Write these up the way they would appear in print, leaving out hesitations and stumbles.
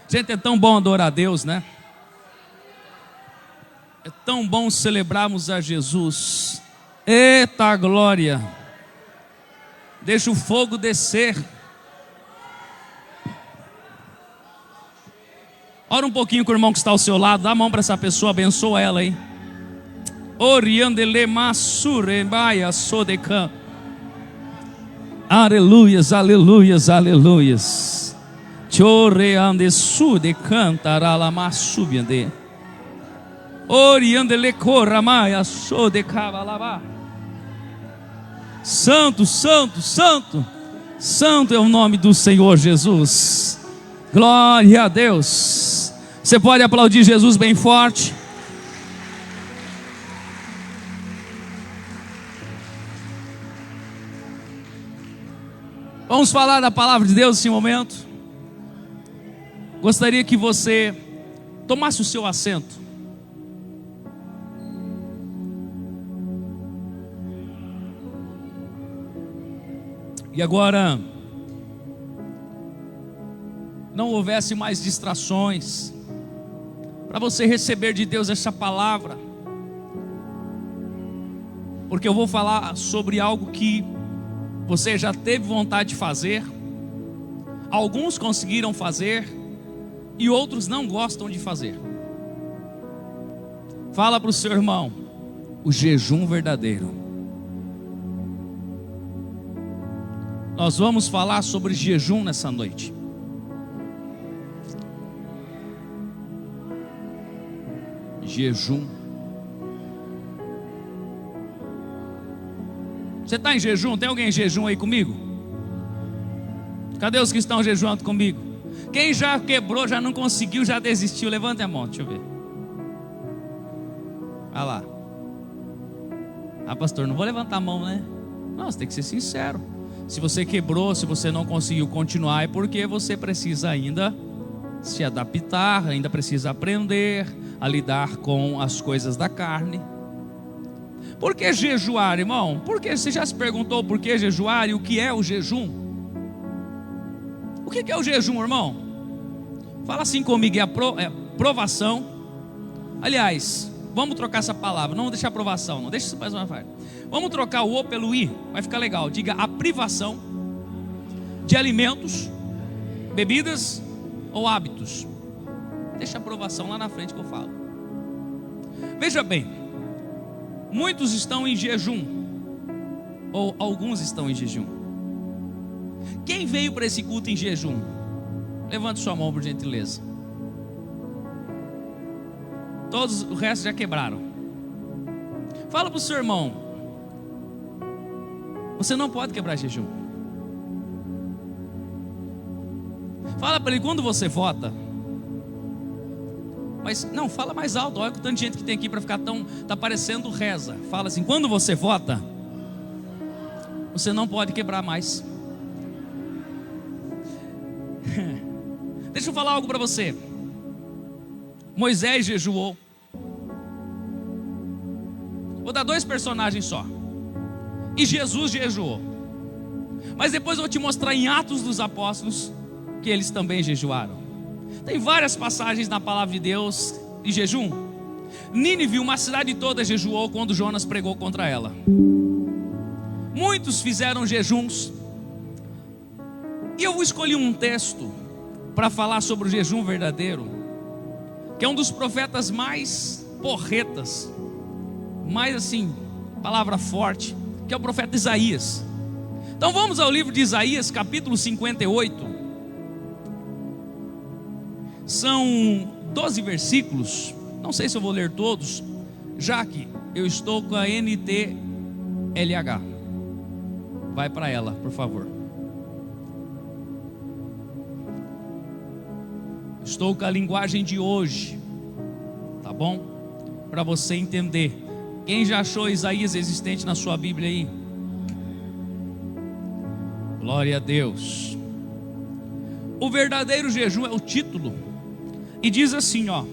Gente, é tão bom adorar a Deus, né? É tão bom celebrarmos a Jesus. Eita glória! Deixa o fogo descer. Ora um pouquinho com o irmão que está ao seu lado. Dá a mão para essa pessoa, abençoa ela aí. Oriandele masurebaia sodecan. Aleluias, aleluias, aleluias. Choreande sude cantarala masubiande. Oriandele coramaia sodecavalaba. Santo, santo, santo. Santo é o nome do Senhor Jesus. Glória a Deus. Você pode aplaudir Jesus bem forte. Vamos falar da palavra de Deus nesse momento. Gostaria que você tomasse o seu assento. E agora, não houvesse mais distrações, para você receber de Deus essa palavra, porque eu vou falar sobre algo que você já teve vontade de fazer, alguns conseguiram fazer e outros não gostam de fazer. Fala para o seu irmão, o jejum verdadeiro. Nós vamos falar sobre jejum nessa noite. Jejum. Você está em jejum? Tem alguém em jejum aí comigo? Cadê os que estão jejuando comigo? Quem já quebrou, já não conseguiu, já desistiu? Levante a mão, deixa eu ver. Olha lá. Ah, pastor, não vou levantar a mão, né? Não, você tem que ser sincero. Se você quebrou, se você não conseguiu continuar, é porque você precisa ainda se adaptar, ainda precisa aprender a lidar com as coisas da carne. Por que jejuar, irmão? Porque você já se perguntou por que jejuar e o que é o jejum? O que é o jejum, irmão? Fala assim comigo, é provação. Aliás, vamos trocar essa palavra, não vamos deixar provação, não deixa isso mais uma parte. Vamos trocar o O pelo I, vai ficar legal. Diga a privação de alimentos, bebidas ou hábitos. Deixa a provação lá na frente que eu falo. Veja bem, muitos estão em jejum, ou alguns estão em jejum. Quem veio para esse culto em jejum? Levante sua mão por gentileza. Todos o resto já quebraram. Fala para o seu irmão, você não pode quebrar jejum. Fala para ele quando você vota. Mas não, fala mais alto. Olha que tanto de gente que tem aqui para ficar tão, tá parecendo reza. Fala assim, quando você vota, você não pode quebrar mais. Deixa eu falar algo para você. Moisés jejuou. Vou dar dois personagens só. E Jesus jejuou. Mas depois eu vou te mostrar em Atos dos Apóstolos que eles também jejuaram. Tem várias passagens na palavra de Deus de jejum. Nínive, uma cidade toda, jejuou quando Jonas pregou contra ela. Muitos fizeram jejuns. E eu escolhi um texto para falar sobre o jejum verdadeiro, que é um dos profetas mais porretas, mais assim, palavra forte, que é o profeta Isaías. Então vamos ao livro de Isaías, capítulo 58. São 12 versículos. Não sei se eu vou ler todos, já que eu estou com a NTLH. Vai para ela, por favor. Estou com a linguagem de hoje, tá bom? Para você entender. Quem já achou Isaías existente na sua Bíblia aí? Glória a Deus. O verdadeiro jejum é o título. E diz assim, ó: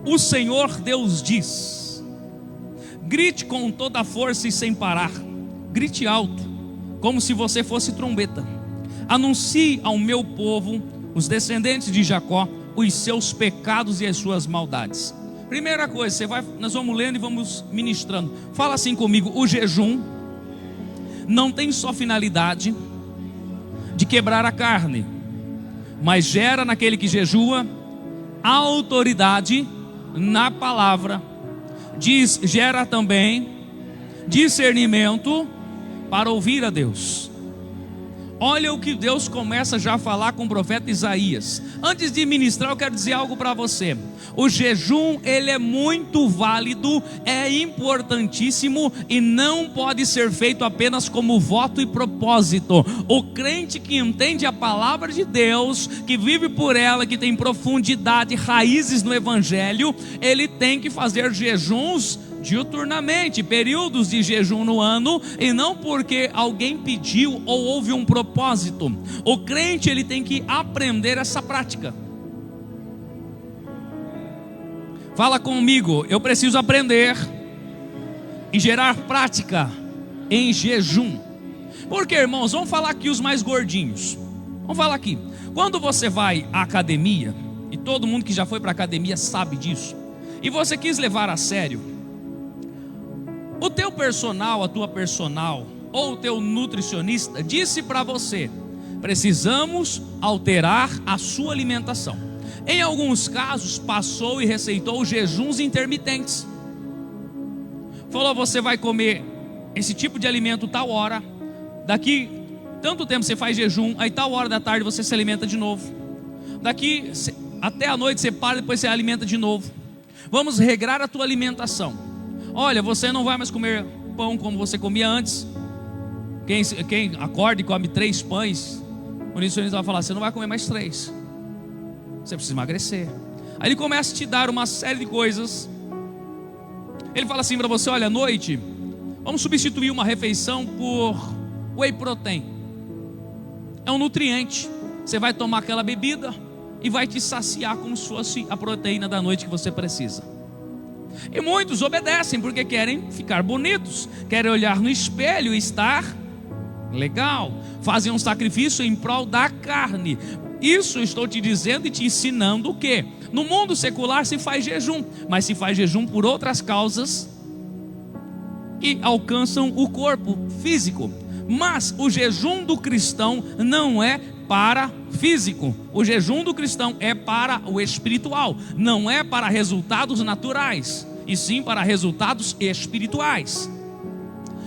o Senhor Deus diz: grite com toda a força e sem parar. Grite alto, como se você fosse trombeta. Anuncie ao meu povo os descendentes de Jacó, os seus pecados e as suas maldades. Primeira coisa, nós vamos lendo e vamos ministrando. Fala assim comigo: o jejum não tem só finalidade de quebrar a carne, mas gera naquele que jejua autoridade na palavra. Gera também discernimento para ouvir a Deus. Olha o que Deus começa já a falar com o profeta Isaías. Antes de ministrar, eu quero dizer algo para você. O jejum, ele é muito válido, é importantíssimo e não pode ser feito apenas como voto e propósito. O crente que entende a palavra de Deus, que vive por ela, que tem profundidade, raízes no evangelho, ele tem que fazer jejuns diuturnamente, períodos de jejum no ano, e não porque alguém pediu ou houve um propósito. O crente, ele tem que aprender essa prática. Fala comigo: eu preciso aprender e gerar prática em jejum. Porque, irmãos, vamos falar aqui os mais gordinhos. Vamos falar aqui. Quando você vai à academia, e todo mundo que já foi para a academia sabe disso, e você quis levar a sério, o teu personal, a tua personal, ou o teu nutricionista disse para você: precisamos alterar a sua alimentação. Em alguns casos, passou e receitou jejuns intermitentes. Falou: você vai comer esse tipo de alimento tal hora, daqui tanto tempo você faz jejum, aí tal hora da tarde você se alimenta de novo, daqui até a noite você para, depois você alimenta de novo. Vamos regrar a tua alimentação. Olha, você não vai mais comer pão como você comia antes. Quem acorda e come 3 pães, o nutricionista vai falar: você não vai comer mais 3. Você precisa emagrecer. Aí ele começa a te dar uma série de coisas. Ele fala assim para você: olha, à noite, vamos substituir uma refeição por whey protein. É um nutriente. Você vai tomar aquela bebida e vai te saciar como se fosse a proteína da noite que você precisa. E muitos obedecem porque querem ficar bonitos, querem olhar no espelho e estar legal, fazem um sacrifício em prol da carne. Isso estou te dizendo e te ensinando o quê? No mundo secular se faz jejum, mas se faz jejum por outras causas que alcançam o corpo físico. Mas o jejum do cristão não é para físico. O jejum do cristão é para o espiritual, não é para resultados naturais, e sim para resultados espirituais.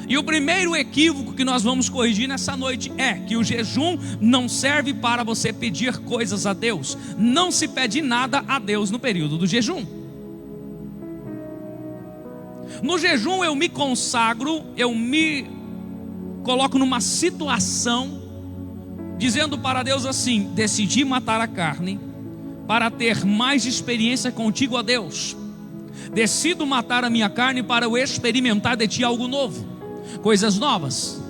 E o primeiro equívoco que nós vamos corrigir nessa noite é que o jejum não serve para você pedir coisas a Deus. Não se pede nada a Deus no período do jejum. No jejum eu me consagro, eu me coloco numa situação dizendo para Deus assim: decidi matar a carne para ter mais experiência contigo, ó Deus. Decido matar a minha carne para eu experimentar de ti algo novo, coisas novas.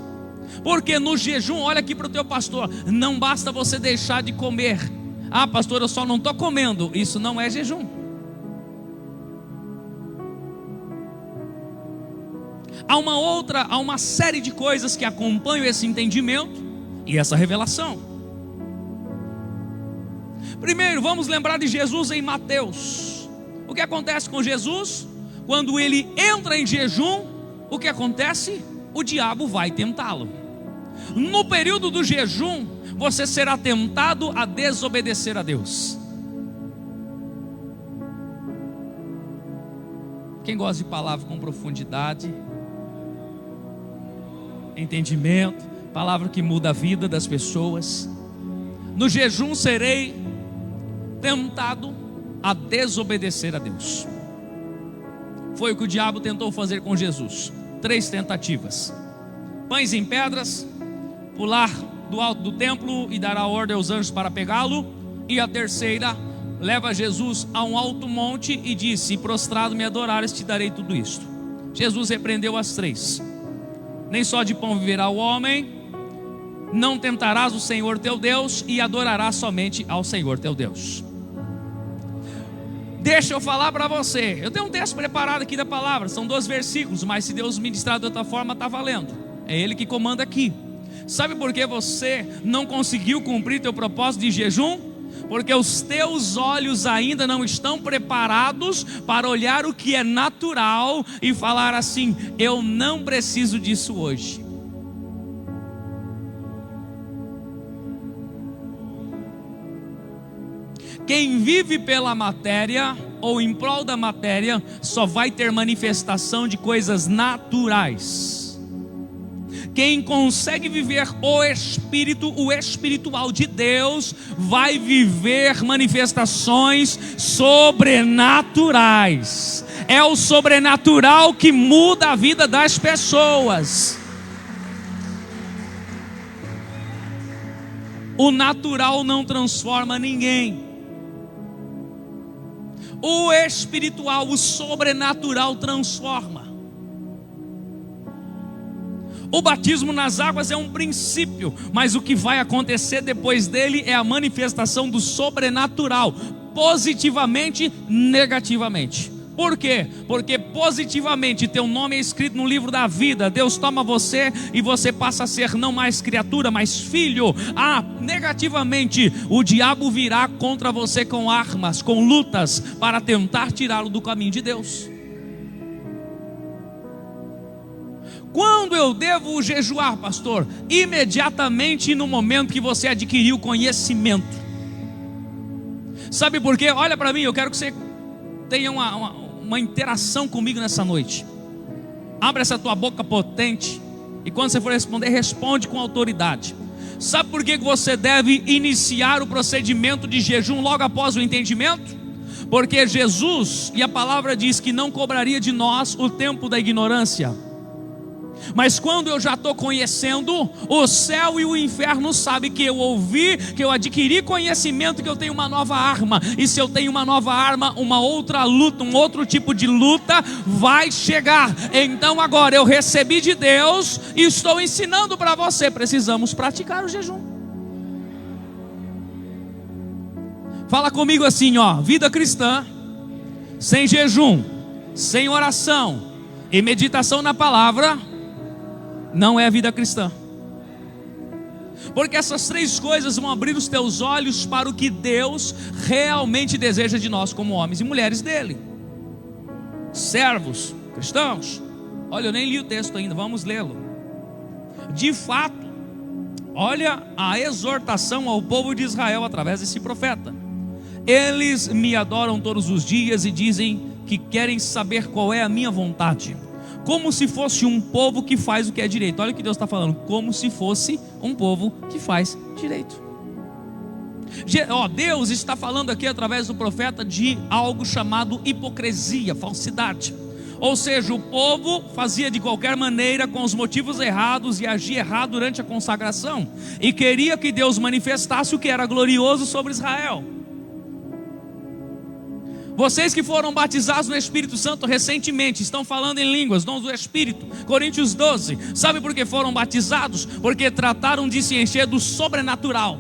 Porque no jejum, olha aqui para o teu pastor, não basta você deixar de comer. Ah, pastor, eu só não estou comendo. Isso não é jejum. Há uma série de coisas que acompanham esse entendimento e essa revelação. Primeiro, vamos lembrar de Jesus em Mateus. O que acontece com Jesus? Quando ele entra em jejum, o que acontece? O diabo vai tentá-lo. No período do jejum, você será tentado a desobedecer a Deus. Quem gosta de palavra com profundidade, entendimento, palavra que muda a vida das pessoas. No jejum serei tentado a desobedecer a Deus. Foi o que o diabo tentou fazer com Jesus. 3 tentativas: pães em pedras, pular do alto do templo e dar a ordem aos anjos para pegá-lo. E a terceira, leva Jesus a um alto monte e disse: prostrado me adorares, te darei tudo isto. Jesus repreendeu as 3. Nem só de pão viverá o homem, não tentarás o Senhor teu Deus, e adorarás somente ao Senhor teu Deus. Deixa eu falar para você. Eu tenho um texto preparado aqui da palavra. São 2 versículos, mas se Deus ministrar de outra forma, está valendo. É Ele que comanda aqui. Sabe por que você não conseguiu cumprir teu propósito de jejum? Porque os teus olhos ainda não estão preparados para olhar o que é natural e falar assim: eu não preciso disso hoje. Quem vive pela matéria ou em prol da matéria só vai ter manifestação de coisas naturais. Quem consegue viver o Espírito, o espiritual de Deus, vai viver manifestações sobrenaturais. É o sobrenatural que muda a vida das pessoas. O natural não transforma ninguém. O espiritual, o sobrenatural transforma. O batismo nas águas é um princípio, mas o que vai acontecer depois dele é a manifestação do sobrenatural, positivamente, negativamente. Por quê? Porque positivamente teu nome é escrito no livro da vida. Deus toma você e você passa a ser não mais criatura, mas filho. Negativamente, o diabo virá contra você com armas, com lutas, para tentar tirá-lo do caminho de Deus. Quando eu devo jejuar, pastor? Imediatamente no momento que você adquiriu conhecimento. Sabe por quê? Olha para mim, eu quero que você tenha uma interação comigo nessa noite. Abre essa tua boca potente e quando você for responder, responde com autoridade. Sabe por que você deve iniciar o procedimento de jejum logo após o entendimento? Porque Jesus, e a palavra diz que não cobraria de nós o tempo da ignorância. Mas quando eu já estou conhecendo, o céu e o inferno sabem que eu ouvi, que eu adquiri conhecimento, que eu tenho uma nova arma. E se eu tenho uma nova arma, uma outra luta, um outro tipo de luta vai chegar. Então agora eu recebi de Deus e estou ensinando para você. Precisamos praticar o jejum. Fala comigo assim, vida cristã sem jejum, sem oração e meditação na palavra não é vida cristã. Porque essas três coisas vão abrir os teus olhos para o que Deus realmente deseja de nós como homens e mulheres dele. Servos, cristãos. Olha, eu nem li o texto ainda, vamos lê-lo. De fato, olha a exortação ao povo de Israel através desse profeta. Eles me adoram todos os dias e dizem que querem saber qual é a minha vontade, como se fosse um povo que faz o que é direito. Olha o que Deus está falando, como se fosse um povo que faz direito. Deus está falando aqui através do profeta de algo chamado hipocrisia, falsidade. Ou seja, o povo fazia de qualquer maneira, com os motivos errados, e agia errado durante a consagração, e queria que Deus manifestasse o que era glorioso sobre Israel. Vocês que foram batizados no Espírito Santo recentemente, estão falando em línguas, dons do Espírito. Coríntios 12, sabe por que foram batizados? Porque trataram de se encher do sobrenatural.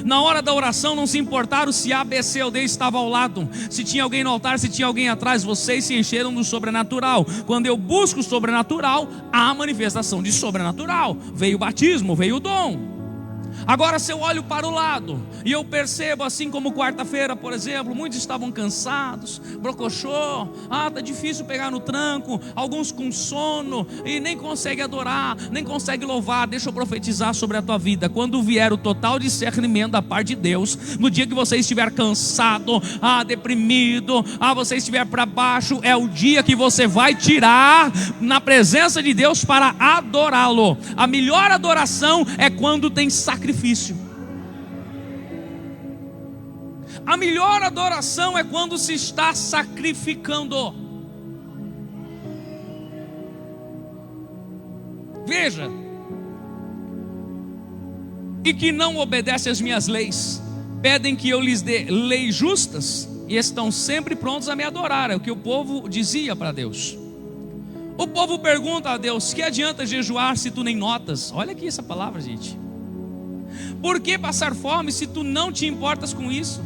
Na hora da oração não se importaram se A, B, C ou D estava ao lado, se tinha alguém no altar, se tinha alguém atrás. Vocês se encheram do sobrenatural. Quando eu busco o sobrenatural, há manifestação de sobrenatural. Veio o batismo, veio o dom. Agora se eu olho para o lado e eu percebo, assim como quarta-feira, por exemplo, muitos estavam cansados, brocochô, tá difícil pegar no tranco, alguns com sono e nem conseguem adorar, nem conseguem louvar. Deixa eu profetizar sobre a tua vida. Quando vier o total discernimento da parte de Deus, no dia que você estiver cansado, deprimido, você estiver para baixo, é o dia que você vai tirar na presença de Deus para adorá-lo. A melhor adoração é quando tem sacrifício. A melhor adoração é quando se está sacrificando. Veja, e que não obedecem às minhas leis, pedem que eu lhes dê leis justas e estão sempre prontos a me adorar. É o que o povo dizia para Deus. O povo pergunta a Deus: que adianta jejuar se tu nem notas? Olha aqui essa palavra, gente. Por que passar fome se tu não te importas com isso?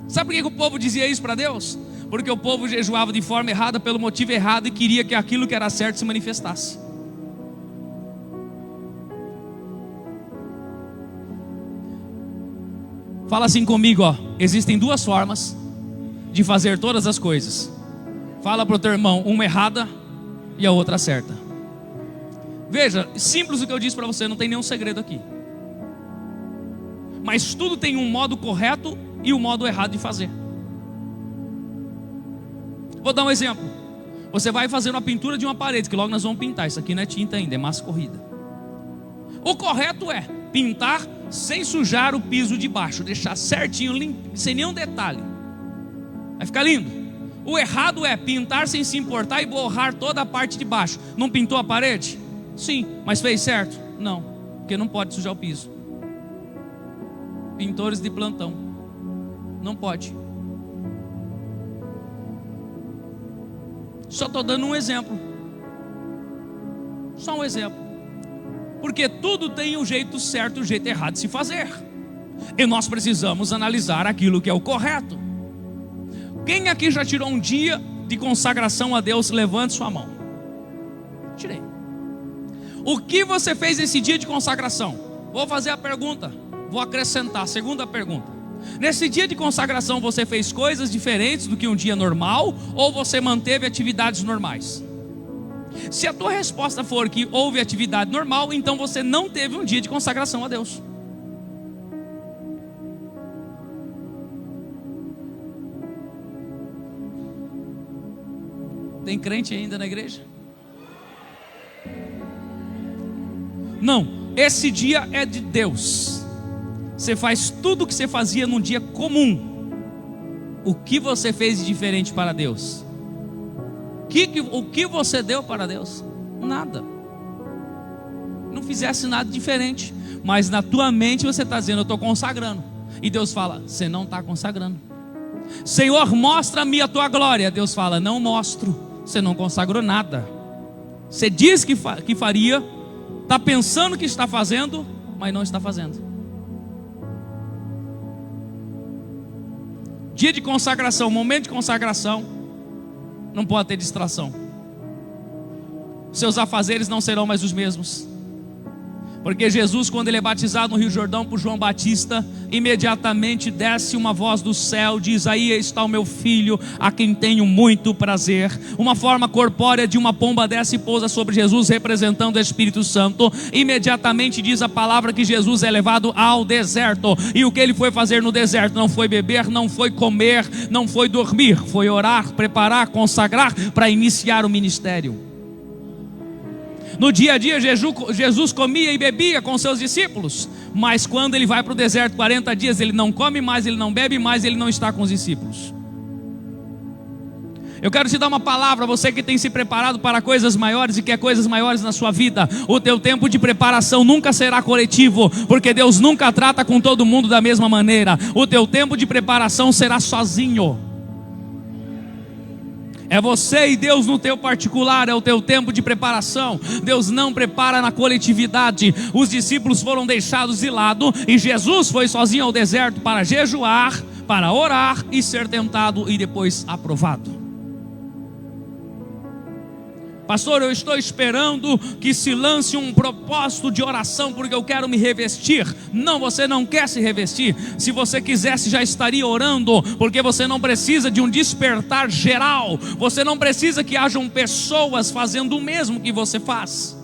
Sabe por que o povo dizia isso para Deus? Porque o povo jejuava de forma errada, pelo motivo errado, e queria que aquilo que era certo se manifestasse. Fala assim comigo, ó. Existem duas formas de fazer todas as coisas. Fala para o teu irmão, uma errada e a outra certa. Veja, simples o que eu disse para você, não tem nenhum segredo aqui. Mas tudo tem um modo correto e um modo errado de fazer. Vou dar um exemplo. Você vai fazer uma pintura de uma parede, que logo nós vamos pintar. Isso aqui não é tinta ainda, é massa corrida. O correto é pintar sem sujar o piso de baixo, deixar certinho, limpo, sem nenhum detalhe. Vai ficar lindo. O errado é pintar sem se importar e borrar toda a parte de baixo. Não pintou a parede? Sim, mas fez certo? Não, porque não pode sujar o piso. Pintores de plantão, não pode. Só estou dando um exemplo. Só um exemplo. Porque tudo tem um jeito certo e um jeito errado de se fazer. E nós precisamos analisar aquilo que é o correto. Quem aqui já tirou um dia de consagração a Deus? Levante sua mão. Tirei. O que você fez nesse dia de consagração? Vou fazer a pergunta. Vou acrescentar, segunda pergunta. Nesse dia de consagração você fez coisas diferentes do que um dia normal? Ou você manteve atividades normais? Se a tua resposta for que houve atividade normal, então você não teve um dia de consagração a Deus. Tem crente ainda na igreja? Não, esse dia é de Deus. Você faz tudo o que você fazia num dia comum. O que você fez de diferente para Deus? O que você deu para Deus? Nada. Não fizesse nada diferente. Mas na tua mente você está dizendo, eu estou consagrando. E Deus fala, você não está consagrando. Senhor, mostra-me a tua glória. Deus fala, não mostro. Você não consagrou nada. Você diz que faria, está pensando que está fazendo, mas não está fazendo. Dia de consagração, momento de consagração, não pode ter distração. Seus afazeres não serão mais os mesmos. Porque Jesus, quando ele é batizado no Rio Jordão por João Batista, imediatamente desce uma voz do céu, diz, aí está o meu filho, a quem tenho muito prazer. Uma forma corpórea de uma pomba desce e pousa sobre Jesus, representando o Espírito Santo. Imediatamente diz a palavra que Jesus é levado ao deserto. E o que ele foi fazer no deserto? Não foi beber, não foi comer, não foi dormir, foi orar, preparar, consagrar para iniciar o ministério. No dia a dia Jesus comia e bebia com seus discípulos. Mas quando ele vai para o deserto 40 dias, ele não come mais, ele não bebe mais, ele não está com os discípulos. Eu quero te dar uma palavra, você que tem se preparado para coisas maiores e quer coisas maiores na sua vida. O teu tempo de preparação nunca será coletivo, porque Deus nunca trata com todo mundo da mesma maneira. O teu tempo de preparação será sozinho. É você e Deus no teu particular, é o teu tempo de preparação. Deus não prepara na coletividade. Os discípulos foram deixados de lado e Jesus foi sozinho ao deserto para jejuar, para orar e ser tentado e depois aprovado. Pastor, eu estou esperando que se lance um propósito de oração porque eu quero me revestir. Não, você não quer se revestir. Se você quisesse, já estaria orando, porque você não precisa de um despertar geral. Você não precisa que hajam pessoas fazendo o mesmo que você faz.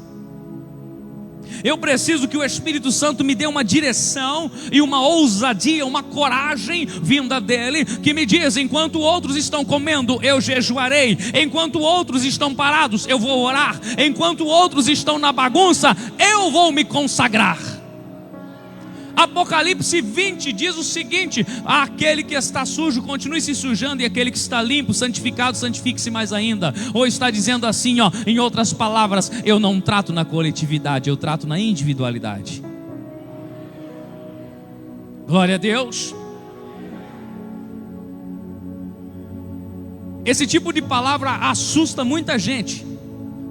Eu preciso que o Espírito Santo me dê uma direção e uma ousadia, uma coragem vinda dele, que me diz, enquanto outros estão comendo, eu jejuarei. Enquanto outros estão parados, eu vou orar. Enquanto outros estão na bagunça, eu vou me consagrar. Apocalipse 20 diz o seguinte: aquele que está sujo, continue se sujando, e aquele que está limpo, santificado, santifique-se mais ainda. Ou está dizendo assim, ó, em outras palavras, eu não trato na coletividade, eu trato na individualidade. Glória a Deus. Esse tipo de palavra assusta muita gente.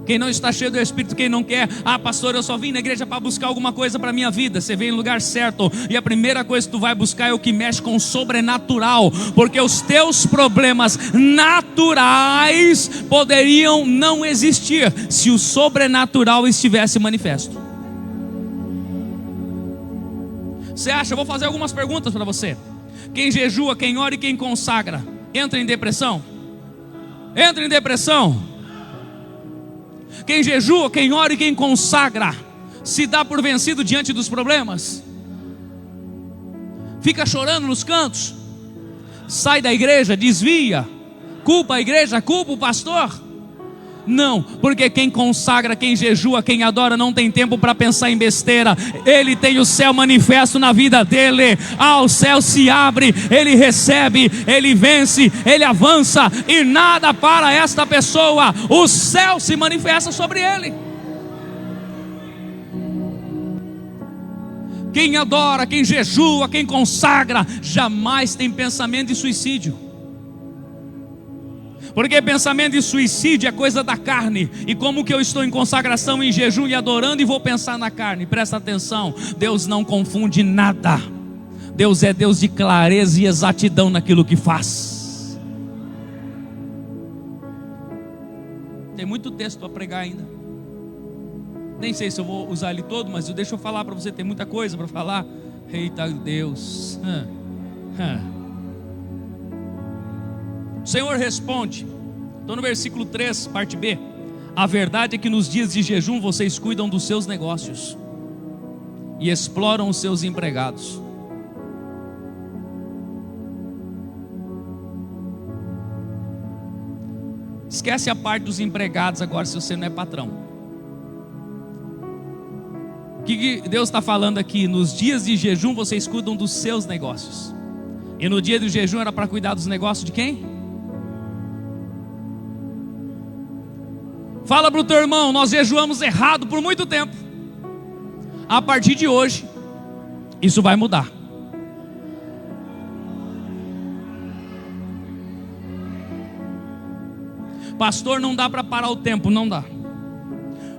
Quem não está cheio do Espírito, quem não quer, pastor, eu só vim na igreja para buscar alguma coisa para a minha vida. Você vem no lugar certo, e a primeira coisa que tu vai buscar é o que mexe com o sobrenatural, porque os teus problemas naturais poderiam não existir se o sobrenatural estivesse manifesto. Você acha? Eu vou fazer algumas perguntas para você. Quem jejua, quem ora e quem consagra, entra em depressão? Entra em depressão. Quem jejua, quem ora e quem consagra, se dá por vencido diante dos problemas? Fica chorando nos cantos? Sai da igreja, desvia, culpa a igreja, culpa o pastor? Não, porque quem consagra, quem jejua, quem adora não tem tempo para pensar em besteira. Ele tem o céu manifesto na vida dele. O céu se abre, ele recebe, ele vence, ele avança e nada para esta pessoa. O céu se manifesta sobre ele. Quem adora, quem jejua, quem consagra, jamais tem pensamento de suicídio. Porque pensamento de suicídio é coisa da carne. E como que eu estou em consagração, em jejum e adorando e vou pensar na carne? Presta atenção, Deus não confunde nada. Deus é Deus de clareza e exatidão naquilo que faz. Tem muito texto para pregar ainda. Nem sei se eu vou usar ele todo, mas deixa eu falar para você, tem muita coisa para falar. Eita Deus. O Senhor responde, estou no versículo 3, parte B. A verdade é que nos dias de jejum vocês cuidam dos seus negócios e exploram os seus empregados. Esquece a parte dos empregados agora, se você não é patrão. O que Deus está falando aqui? Nos dias de jejum vocês cuidam dos seus negócios. E no dia do jejum era para cuidar dos negócios de quem? Fala para o teu irmão, nós jejuamos errado por muito tempo. A partir de hoje, isso vai mudar. Pastor, não dá para parar o tempo, não dá.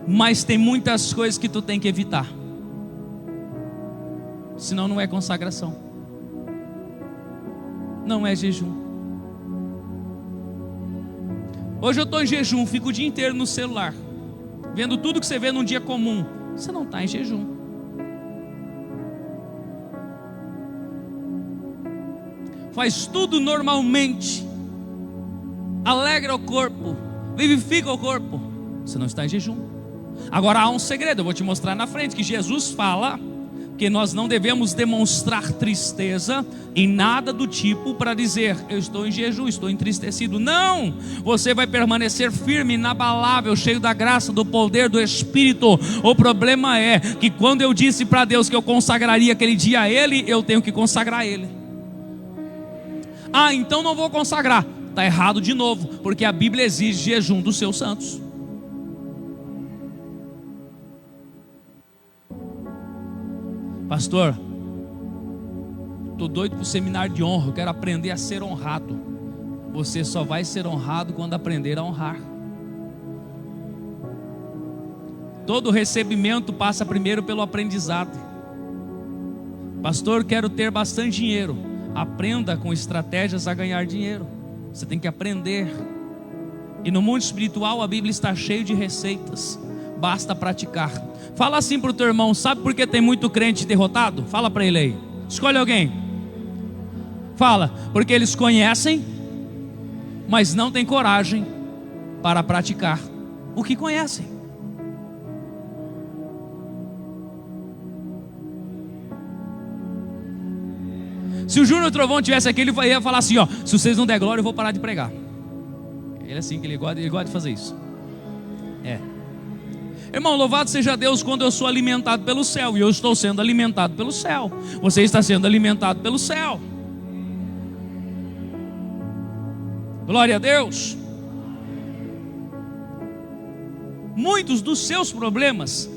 Mas tem muitas coisas que tu tem que evitar. Senão não é consagração. Não é jejum. Hoje eu estou em jejum, fico o dia inteiro no celular, vendo tudo que você vê num dia comum. Você não está em jejum. Faz tudo normalmente, alegra o corpo, vivifica o corpo. Você não está em jejum. Agora há um segredo, eu vou te mostrar na frente, que Jesus fala que nós não devemos demonstrar tristeza em nada do tipo para dizer, eu estou em jejum, estou entristecido. Não, você vai permanecer firme, inabalável, cheio da graça, do poder do Espírito. O problema é que quando eu disse para Deus que eu consagraria aquele dia a Ele, eu tenho que consagrar Ele. Então não vou consagrar. Está errado de novo, porque a Bíblia exige jejum dos seus santos. Pastor, estou doido para o seminário de honra, eu quero aprender a ser honrado. Você só vai ser honrado quando aprender a honrar. Todo recebimento passa primeiro pelo aprendizado. Pastor, quero ter bastante dinheiro. Aprenda com estratégias a ganhar dinheiro. Você tem que aprender. E no mundo espiritual a Bíblia está cheia de receitas. Basta praticar. Fala assim para o teu irmão, sabe por que tem muito crente derrotado? Fala para ele aí. Escolhe alguém. Fala, porque eles conhecem, mas não têm coragem para praticar o que conhecem. Se o Júnior Trovão tivesse aqui, ele ia falar assim, ó, se vocês não der glória, eu vou parar de pregar. Ele é assim, que ele gosta de fazer isso. Irmão, louvado seja Deus quando eu sou alimentado pelo céu. E eu estou sendo alimentado pelo céu. Você está sendo alimentado pelo céu. Glória a Deus. Muitos dos seus problemas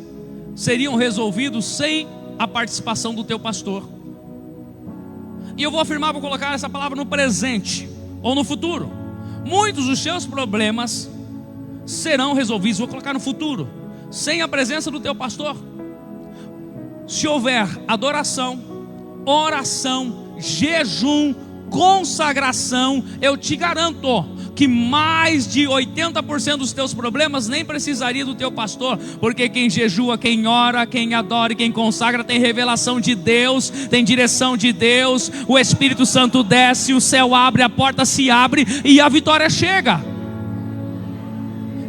seriam resolvidos sem a participação do teu pastor. E eu vou afirmar, vou colocar essa palavra no presente ou no futuro. Muitos dos seus problemas serão resolvidos, vou colocar no futuro, sem a presença do teu pastor. Se houver adoração, oração, jejum, consagração, eu te garanto que mais de 80% dos teus problemas nem precisaria do teu pastor, porque quem jejua, quem ora, quem adora e quem consagra tem revelação de Deus, tem direção de Deus, o Espírito Santo desce, o céu abre, a porta se abre e a vitória chega.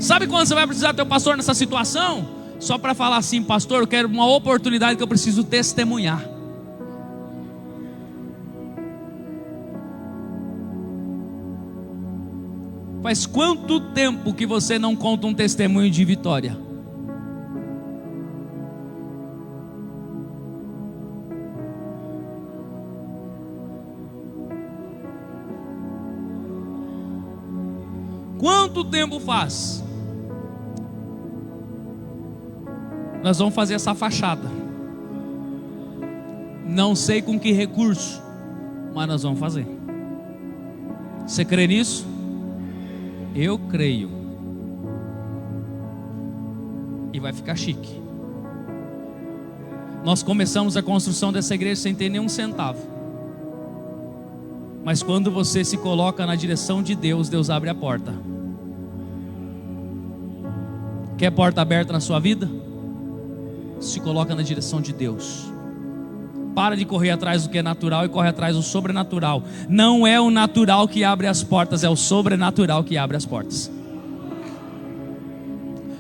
Sabe quando você vai precisar do teu pastor nessa situação? Só para falar assim: pastor, eu quero uma oportunidade que eu preciso testemunhar. Faz quanto tempo que você não conta um testemunho de vitória? Quanto tempo faz? Nós vamos fazer essa fachada. Não sei com que recurso, mas nós vamos fazer. Você crê nisso? Eu creio. E vai ficar chique. Nós começamos a construção dessa igreja sem ter nenhum centavo. Mas quando você se coloca na direção de Deus, Deus abre a porta. Quer porta aberta na sua vida? Se coloca na direção de Deus. Para de correr atrás do que é natural e corre atrás do sobrenatural. Não é o natural que abre as portas, é o sobrenatural que abre as portas.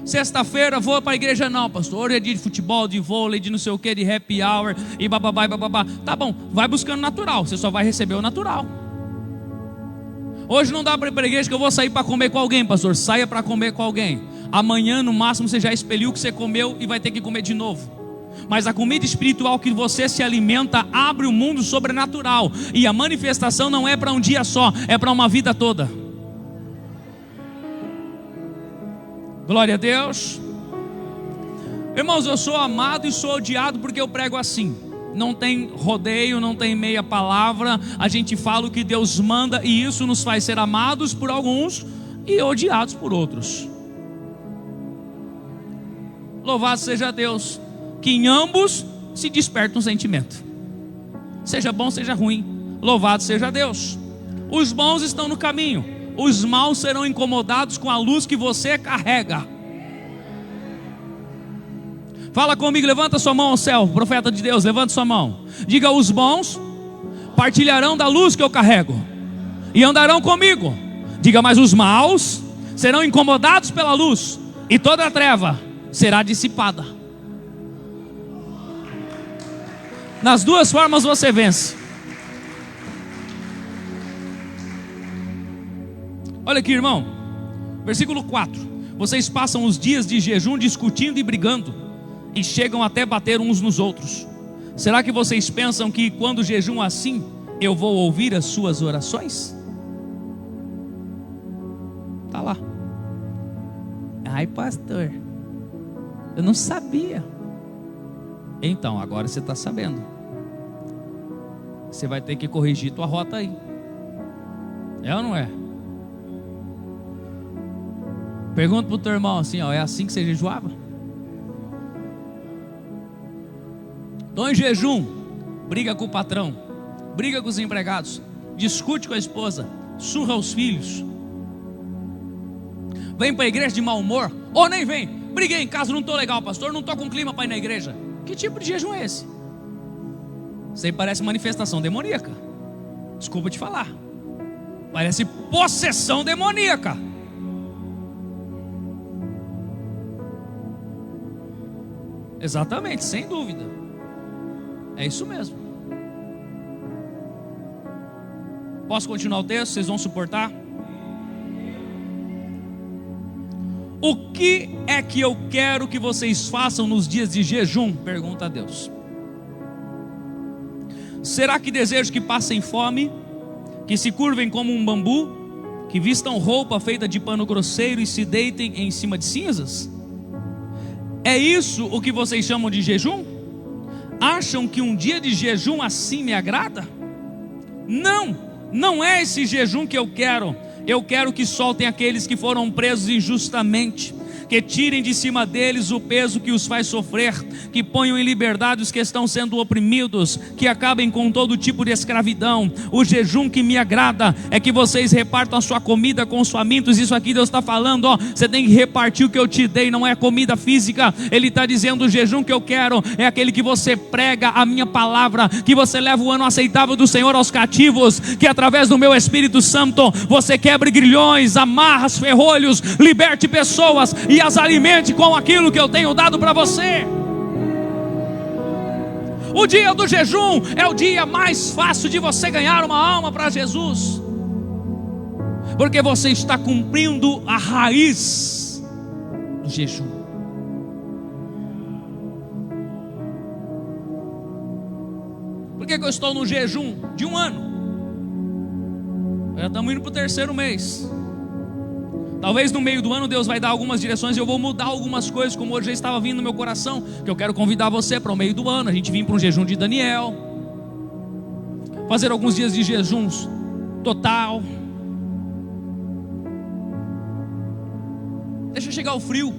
Sexta-feira vou para a igreja não, pastor. Hoje é dia de futebol, de vôlei, de não sei o que, de happy hour e bababá e bababá. Tá bom, vai buscando natural, você só vai receber o natural. Hoje não dá para ir para a igreja que eu vou sair para comer com alguém, pastor. Saia para comer com alguém. Amanhã no máximo você já expeliu o que você comeu e vai ter que comer de novo. Mas a comida espiritual que você se alimenta abre o mundo sobrenatural. E a manifestação não é para um dia só, é para uma vida toda. Glória a Deus. Irmãos, eu sou amado e sou odiado porque eu prego assim. Não tem rodeio, não tem meia palavra. A gente fala o que Deus manda, e isso nos faz ser amados por alguns e odiados por outros. Louvado seja Deus, que em ambos se desperta um sentimento, seja bom, seja ruim. Louvado seja Deus. Os bons estão no caminho, os maus serão incomodados com a luz que você carrega. Fala comigo, levanta sua mão ao céu, profeta de Deus, levanta sua mão. Diga: os bons partilharão da luz que eu carrego e andarão comigo. Diga: mas os maus serão incomodados pela luz, e toda a treva será dissipada. Nas duas formas você vence. Olha aqui, irmão, versículo 4. Vocês passam os dias de jejum discutindo e brigando, e chegam até bater uns nos outros. Será que vocês pensam que quando jejum assim, eu vou ouvir as suas orações? Tá lá. Ai, pastor, eu não sabia. Então, agora você está sabendo. Você vai ter que corrigir tua rota aí. É ou não é? Pergunta para o teu irmão assim, ó, é assim que você jejuava? Estou em jejum, briga com o patrão, briga com os empregados, discute com a esposa, surra os filhos, vem para a igreja de mau humor, ou nem vem, briguei em casa, não estou legal, pastor, não estou com clima para ir na igreja. Que tipo de jejum é esse? Isso aí parece manifestação demoníaca. Desculpa te falar, parece possessão demoníaca. Exatamente, sem dúvida. É isso mesmo. Posso continuar o texto? Vocês vão suportar? O que é que eu quero que vocês façam nos dias de jejum? Pergunta a Deus. Será que desejo que passem fome, que se curvem como um bambu, que vistam roupa feita de pano grosseiro e se deitem em cima de cinzas? É isso o que vocês chamam de jejum? Acham que um dia de jejum assim me agrada? Não, não é esse jejum que eu quero. Eu quero que soltem aqueles que foram presos injustamente, que tirem de cima deles o peso que os faz sofrer, que ponham em liberdade os que estão sendo oprimidos, que acabem com todo tipo de escravidão. O jejum que me agrada é que vocês repartam a sua comida com os famintos. Isso aqui Deus está falando, ó, você tem que repartir o que eu te dei, não é comida física. Ele está dizendo: o jejum que eu quero é aquele que você prega a minha palavra, que você leva o ano aceitável do Senhor aos cativos, que através do meu Espírito Santo você quebre grilhões, amarras, ferrolhos, liberte pessoas e as alimente com aquilo que eu tenho dado para você. O dia do jejum é o dia mais fácil de você ganhar uma alma para Jesus, porque você está cumprindo a raiz do jejum. Por que eu estou no jejum de um ano? Já estamos indo para o 3º mês. Talvez no meio do ano Deus vai dar algumas direções e eu vou mudar algumas coisas, como hoje já estava vindo no meu coração, que eu quero convidar você para o meio do ano, a gente vir para um jejum de Daniel, fazer alguns dias de jejuns total. Deixa chegar o frio,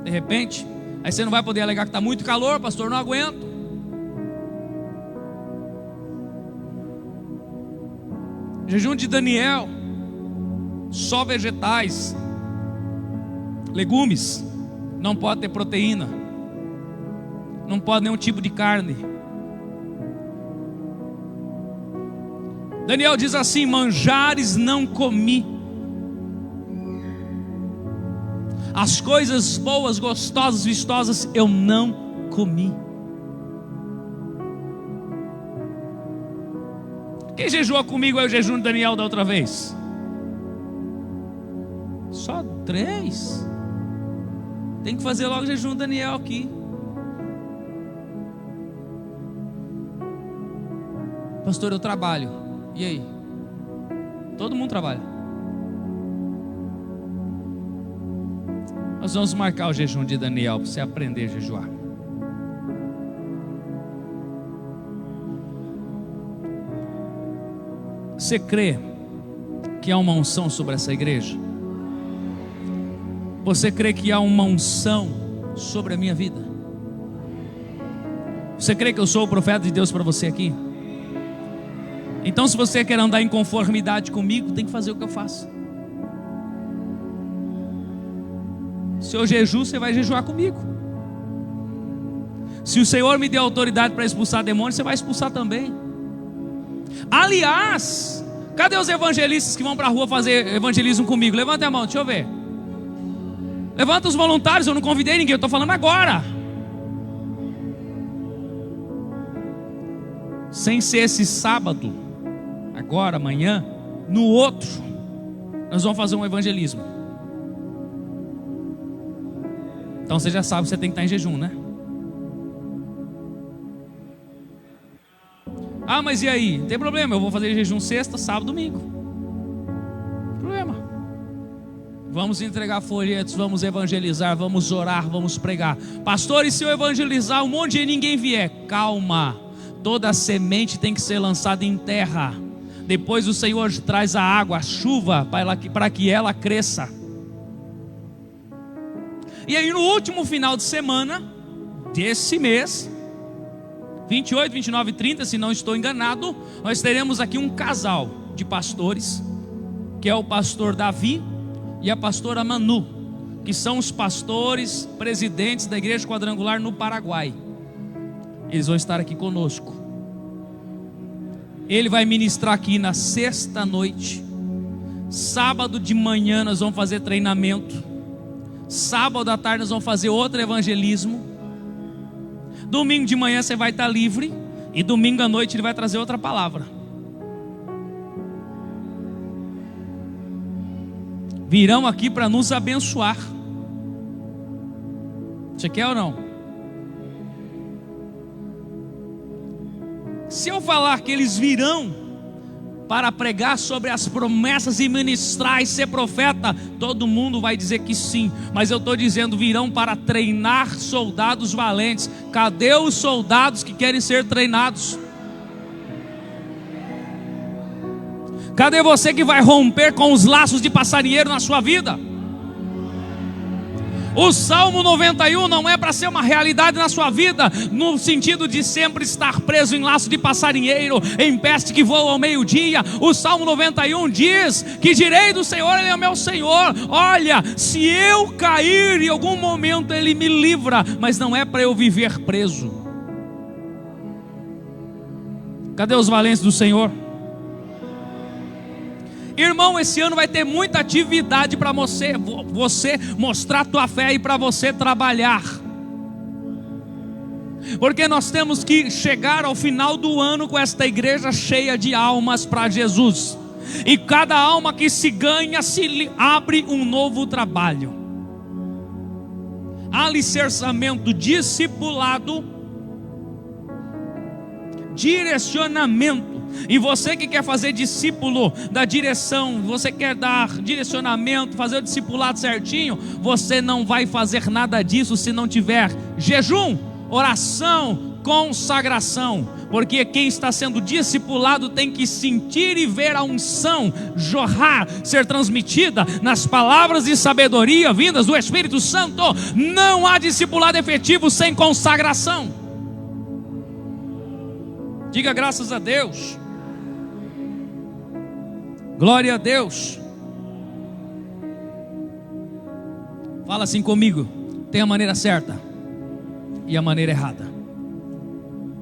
de repente, aí você não vai poder alegar que está muito calor, pastor, não aguento. Jejum de Daniel, só vegetais, legumes, não pode ter proteína, não pode nenhum tipo de carne. Daniel diz assim: manjares não comi, as coisas boas, gostosas, vistosas eu não comi. Quem jejua comigo é o jejum de Daniel da outra vez? Só 3? Tem que fazer logo o jejum de Daniel aqui. Pastor, eu trabalho. E aí? Todo mundo trabalha. Nós vamos marcar o jejum de Daniel para você aprender a jejuar. Você crê que há uma unção sobre essa igreja? Você crê que há uma unção sobre a minha vida? Você crê que eu sou o profeta de Deus para você aqui? Então, se você quer andar em conformidade comigo, tem que fazer o que eu faço. Se eu jejuo, você vai jejuar comigo. Se o Senhor me deu autoridade para expulsar demônios, você vai expulsar também. Aliás, cadê os evangelistas que vão para a rua fazer evangelismo comigo? Levanta a mão, deixa eu ver. Levanta os voluntários, eu não convidei ninguém, eu estou falando agora. Sem ser esse sábado, agora, amanhã, no outro, nós vamos fazer um evangelismo. Então você já sabe que você tem que estar em jejum, né? Ah, mas e aí? Não tem problema, eu vou fazer jejum sexta, sábado, domingo. Não tem problema. Vamos entregar folhetos, vamos evangelizar, vamos orar, vamos pregar. Pastor, e se eu evangelizar um monte de gente e ninguém vier? Calma, toda semente tem que ser lançada em terra. Depois o Senhor traz a água, a chuva, para que ela cresça. E aí no último final de semana desse mês, 28, 29 e 30, se não estou enganado, nós teremos aqui um casal de pastores, que é o pastor Davi e a pastora Manu, que são os pastores presidentes da Igreja Quadrangular no Paraguai. Eles vão estar aqui conosco. Ele vai ministrar aqui na sexta noite. Sábado de manhã nós vamos fazer treinamento. Sábado à tarde nós vamos fazer outro evangelismo. Domingo de manhã você vai estar livre. E domingo à noite ele vai trazer outra palavra. Virão aqui para nos abençoar. Você quer ou não? Se eu falar que eles virão para pregar sobre as promessas e ministrar e ser profeta, todo mundo vai dizer que sim. Mas eu estou dizendo, virão para treinar soldados valentes. Cadê os soldados que querem ser treinados? Cadê você que vai romper com os laços de passarinheiro na sua vida? O Salmo 91 não é para ser uma realidade na sua vida, no sentido de sempre estar preso em laço de passarinheiro, em peste que voa ao meio-dia. O Salmo 91 diz que direi do Senhor, Ele é o meu Senhor. Olha, se eu cair em algum momento, Ele me livra, mas não é para eu viver preso. Cadê os valentes do Senhor? Irmão, esse ano vai ter muita atividade para você mostrar a tua fé e para você trabalhar. Porque nós temos que chegar ao final do ano com esta igreja cheia de almas para Jesus. E cada alma que se ganha, se abre um novo trabalho. Alicerçamento, discipulado, direcionamento. E você que quer fazer discípulo da direção, você quer dar direcionamento, fazer o discipulado certinho, você não vai fazer nada disso se não tiver jejum, oração, consagração. Porque quem está sendo discipulado tem que sentir e ver a unção jorrar, ser transmitida nas palavras de sabedoria vindas do Espírito Santo. Não há discipulado efetivo sem consagração. Diga graças a Deus. Glória a Deus. Fala assim comigo: tem a maneira certa e a maneira errada.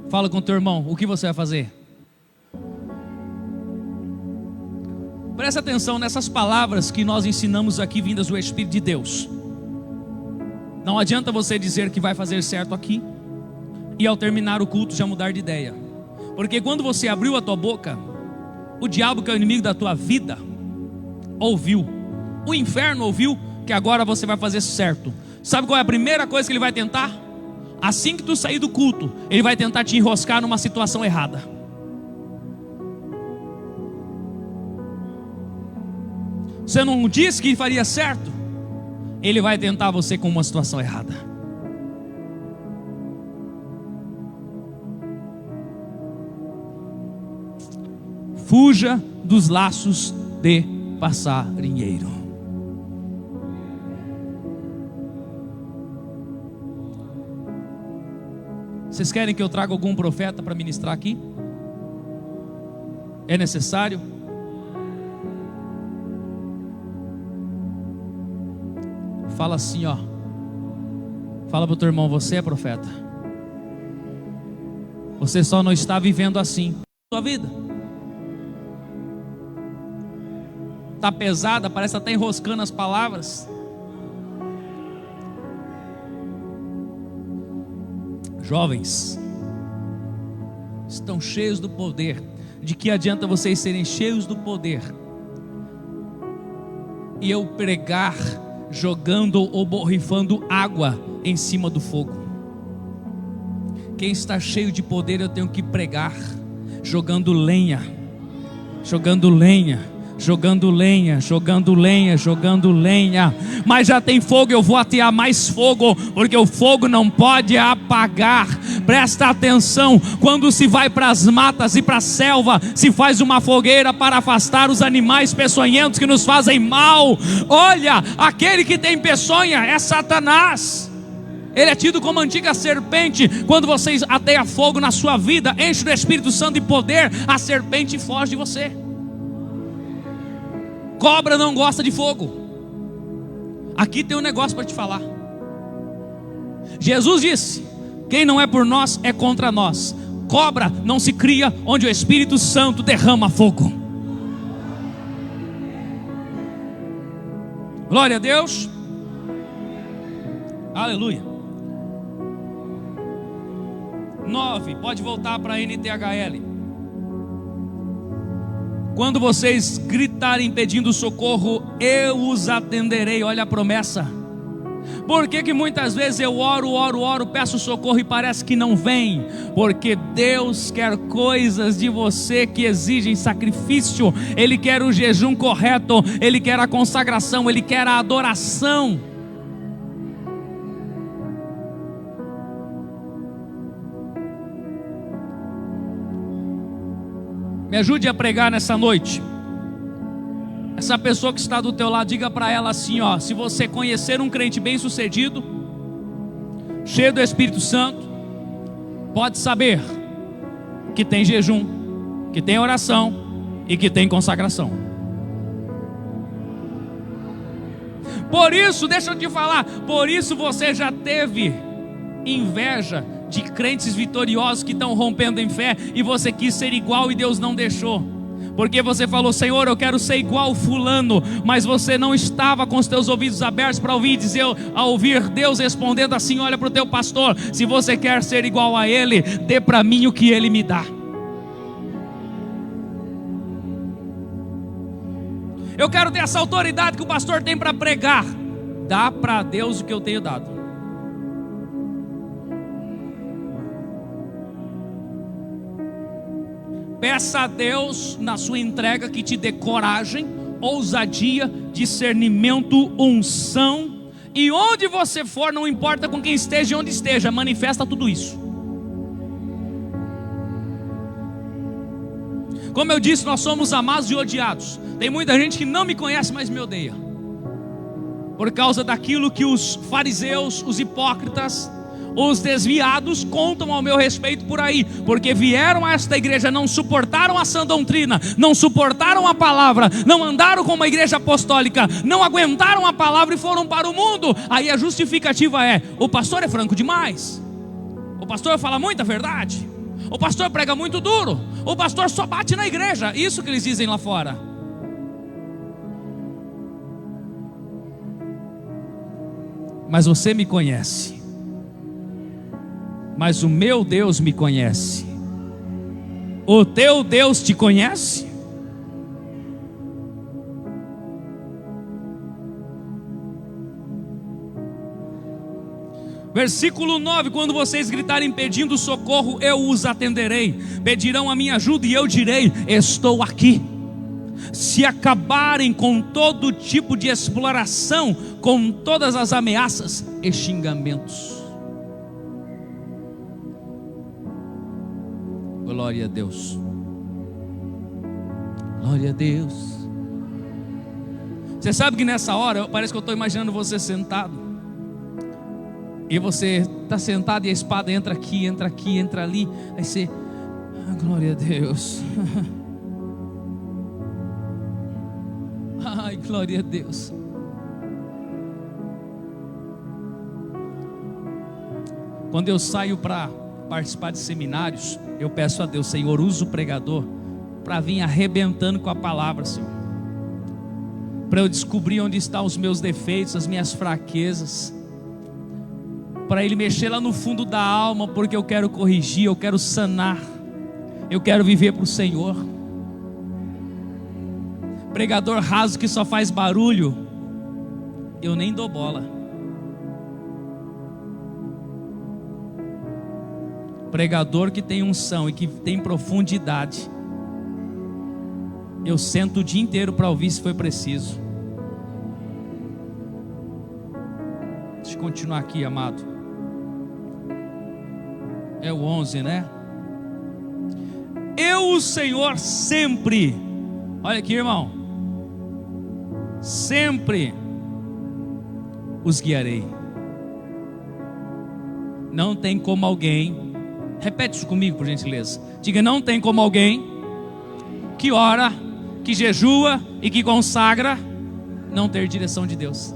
Fala com teu irmão, o que você vai fazer? Presta atenção nessas palavras que nós ensinamos aqui, vindas do Espírito de Deus. Não adianta você dizer que vai fazer certo aqui e ao terminar o culto já mudar de ideia. Porque quando você abriu a tua boca, o diabo, que é o inimigo da tua vida, ouviu. O inferno ouviu que agora você vai fazer certo. Sabe qual é a primeira coisa que ele vai tentar? Assim que tu sair do culto, ele vai tentar te enroscar numa situação errada. Você não disse que faria certo? Ele vai tentar você com uma situação errada. Fuja dos laços de passarinheiro. Vocês querem que eu traga algum profeta para ministrar aqui? É necessário? Fala assim, ó. Fala para o teu irmão: você é profeta. Você só não está vivendo assim a sua vida. Está pesada, parece até enroscando as palavras. Jovens, estão cheios do poder. De que adianta vocês serem cheios do poder e eu pregar jogando ou borrifando água em cima do fogo? Quem está cheio de poder, eu tenho que pregar jogando lenha, jogando lenha, jogando lenha, jogando lenha, jogando lenha. Mas já tem fogo, eu vou atear mais fogo, porque o fogo não pode apagar. Presta atenção, quando se vai para as matas e para a selva, se faz uma fogueira para afastar os animais peçonhentos que nos fazem mal. Olha, aquele que tem peçonha é Satanás. Ele é tido como antiga serpente. Quando você ateia fogo na sua vida, enche do Espírito Santo e poder, a serpente foge de você. Cobra não gosta de fogo. Aqui tem um negócio para te falar. Jesus disse: quem não é por nós é contra nós. Cobra não se cria onde o Espírito Santo derrama fogo. Glória a Deus. Aleluia. 9, pode voltar para a NTHL. Quando vocês gritarem pedindo socorro, eu os atenderei. Olha a promessa. Por que muitas vezes eu oro, peço socorro e parece que não vem? Porque Deus quer coisas de você que exigem sacrifício. Ele quer o jejum correto, Ele quer a consagração, Ele quer a adoração. Me ajude a pregar nessa noite. Essa pessoa que está do teu lado, diga para ela assim, ó: se você conhecer um crente bem-sucedido, cheio do Espírito Santo, pode saber que tem jejum, que tem oração e que tem consagração. Por isso, deixa eu te falar, por isso você já teve inveja de crentes vitoriosos que estão rompendo em fé, e você quis ser igual e Deus não deixou, porque você falou: Senhor, eu quero ser igual fulano, mas você não estava com os teus ouvidos abertos para ouvir, ouvir Deus respondendo assim: olha para o teu pastor, se você quer ser igual a ele, dê para mim o que ele me dá. Eu quero ter essa autoridade que o pastor tem para pregar. Dá para Deus o que eu tenho dado. Peça a Deus na sua entrega que te dê coragem, ousadia, discernimento, unção. E onde você for, não importa com quem esteja e onde esteja, manifesta tudo isso. Como eu disse, nós somos amados e odiados. Tem muita gente que não me conhece, mas me odeia, por causa daquilo que os fariseus, os hipócritas, os desviados contam ao meu respeito por aí, porque vieram a esta igreja, não suportaram a sã doutrina, não suportaram a palavra, não andaram com uma igreja apostólica, não aguentaram a palavra e foram para o mundo. Aí a justificativa é: o pastor é franco demais, o pastor fala muita verdade, o pastor prega muito duro, o pastor só bate na igreja. Isso que eles dizem lá fora. Mas você me conhece, mas o meu Deus me conhece. O teu Deus te conhece? Versículo 9: quando vocês gritarem pedindo socorro, eu os atenderei. Pedirão a minha ajuda e eu direi: estou aqui. Se acabarem com todo tipo de exploração, com todas as ameaças e xingamentos. Glória a Deus. Glória a Deus. Você sabe que nessa hora, parece que eu estou imaginando você sentado. E você está sentado e a espada entra aqui, entra ali. Aí você: glória a Deus. Ai, glória a Deus. Quando eu saio para participar de seminários, eu peço a Deus: Senhor, usa o pregador para vir arrebentando com a palavra, Senhor, para eu descobrir onde estão os meus defeitos, as minhas fraquezas, para Ele mexer lá no fundo da alma, porque eu quero corrigir, eu quero sanar, eu quero viver para o Senhor. Pregador raso que só faz barulho, eu nem dou bola. Pregador que tem unção e que tem profundidade, eu sento o dia inteiro para ouvir se foi preciso. Deixa eu continuar aqui, amado. É o 11, né? Eu, o Senhor, sempre, olha aqui, irmão, sempre os guiarei. Não tem como alguém, repete isso comigo por gentileza, diga: não tem como alguém que ora, que jejua e que consagra não ter direção de Deus.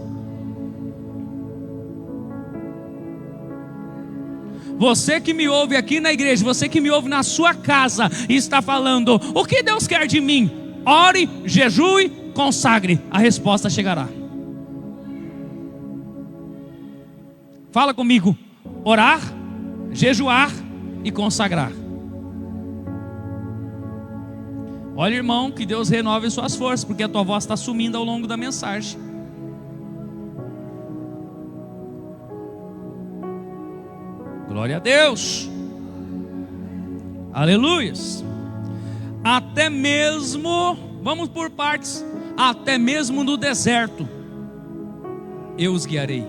Você que me ouve aqui na igreja, você que me ouve na sua casa e está falando: o que Deus quer de mim? Ore, jejue, consagre, a resposta chegará. Fala comigo: orar, jejuar e consagrar. Olha, irmão, que Deus renove suas forças, porque a tua voz está sumindo ao longo da mensagem. Glória a Deus. Aleluias. Até mesmo, vamos por partes, até mesmo no deserto eu os guiarei.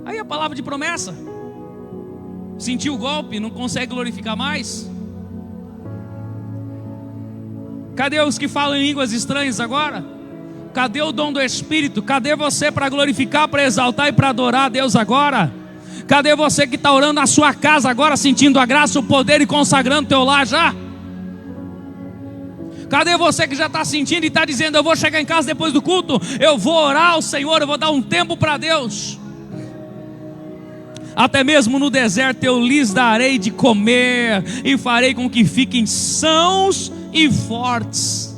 Aí a palavra de promessa. Sentiu o golpe, não consegue glorificar mais? Cadê os que falam em línguas estranhas agora? Cadê o dom do Espírito? Cadê você para glorificar, para exaltar e para adorar a Deus agora? Cadê você que está orando na sua casa agora, sentindo a graça, o poder e consagrando teu lar já? Cadê você que já está sentindo e está dizendo: eu vou chegar em casa depois do culto, eu vou orar ao Senhor, eu vou dar um tempo para Deus? Até mesmo no deserto eu lhes darei de comer e farei com que fiquem sãos e fortes.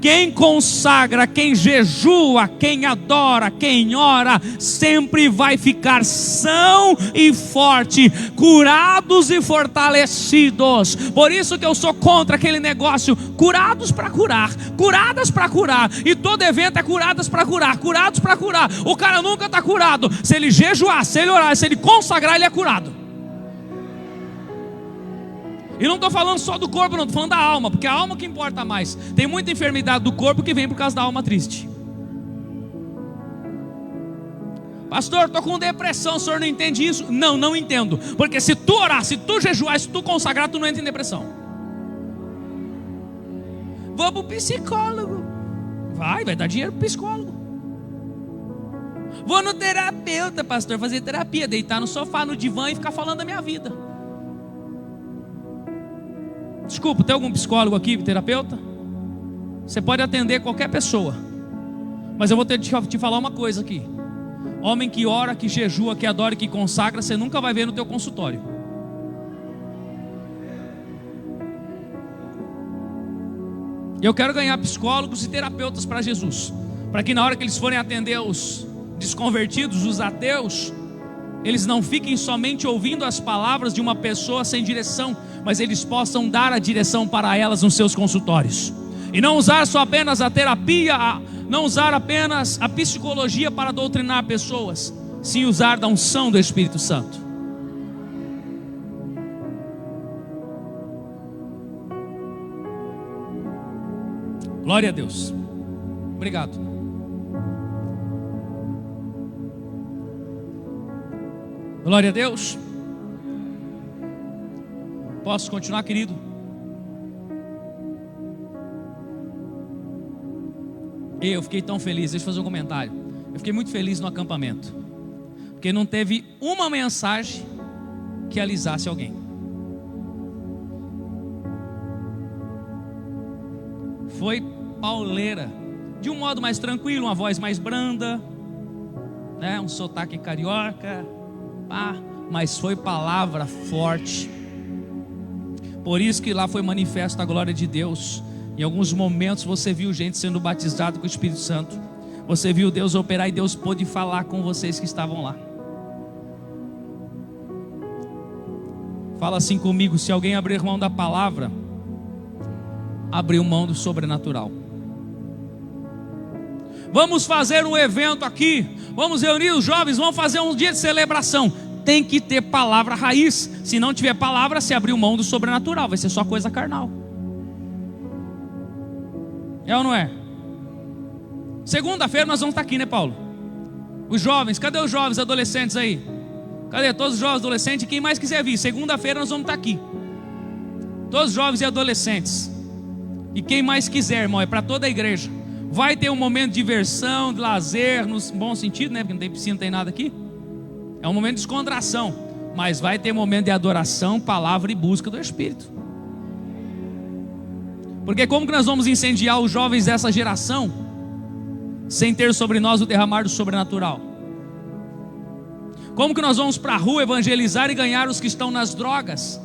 Quem consagra, quem jejua, quem adora, quem ora, sempre vai ficar são e forte, curados e fortalecidos. Por isso que eu sou contra aquele negócio, curados para curar, curadas para curar, e todo evento é curadas para curar, curados para curar. O cara nunca está curado. Se ele jejuar, se ele orar, se ele consagrar, ele é curado. E não estou falando só do corpo, não, estou falando da alma, porque é a alma que importa mais. Tem muita enfermidade do corpo que vem por causa da alma triste. Pastor, estou com depressão, o senhor não entende isso? Não, não entendo. Porque se tu orar, se tu jejuar, se tu consagrar, tu não entra em depressão. Vou para o psicólogo. Vai dar dinheiro para o psicólogo. Vou no terapeuta, pastor, fazer terapia, deitar no sofá, no divã e ficar falando da minha vida. Desculpa, tem algum psicólogo aqui, terapeuta? Você pode atender qualquer pessoa, mas eu vou ter de te falar uma coisa aqui: homem que ora, que jejua, que adora e que consagra, você nunca vai ver no teu consultório. Eu quero ganhar psicólogos e terapeutas para Jesus, para que na hora que eles forem atender os desconvertidos, os ateus, eles não fiquem somente ouvindo as palavras de uma pessoa sem direção, mas eles possam dar a direção para elas nos seus consultórios. E não usar só apenas a terapia, não usar apenas a psicologia para doutrinar pessoas, sim usar da unção do Espírito Santo. Glória a Deus. Obrigado. Glória a Deus. Posso continuar, querido? Eu fiquei tão feliz, deixa eu fazer um comentário. Eu fiquei muito feliz no acampamento, porque não teve uma mensagem que alisasse alguém. Foi pauleira, de um modo mais tranquilo, uma voz mais branda, né? Um sotaque carioca, mas foi palavra forte. Por isso que lá foi manifesta a glória de Deus. Em alguns momentos você viu gente sendo batizada com o Espírito Santo. Você viu Deus operar e Deus pôde falar com vocês que estavam lá. Fala assim comigo: se alguém abrir mão da palavra, abriu mão do sobrenatural. Vamos fazer um evento aqui, vamos reunir os jovens, vamos fazer um dia de celebração. Tem que ter palavra raiz. Se não tiver palavra, se abriu mão do sobrenatural, vai ser só coisa carnal. É ou não é? Segunda-feira nós vamos estar aqui, né, Paulo? Os jovens, cadê os jovens adolescentes aí? Cadê todos os jovens adolescentes? Quem mais quiser vir, segunda-feira nós vamos estar aqui. Todos os jovens e adolescentes. E quem mais quiser, irmão, é para toda a igreja. Vai ter um momento de diversão, de lazer, no bom sentido, né? Porque não tem piscina, não tem nada aqui. É um momento de descontração, mas vai ter momento de adoração, palavra e busca do Espírito. Porque como que nós vamos incendiar os jovens dessa geração sem ter sobre nós o derramar do sobrenatural? Como que nós vamos para a rua evangelizar e ganhar os que estão nas drogas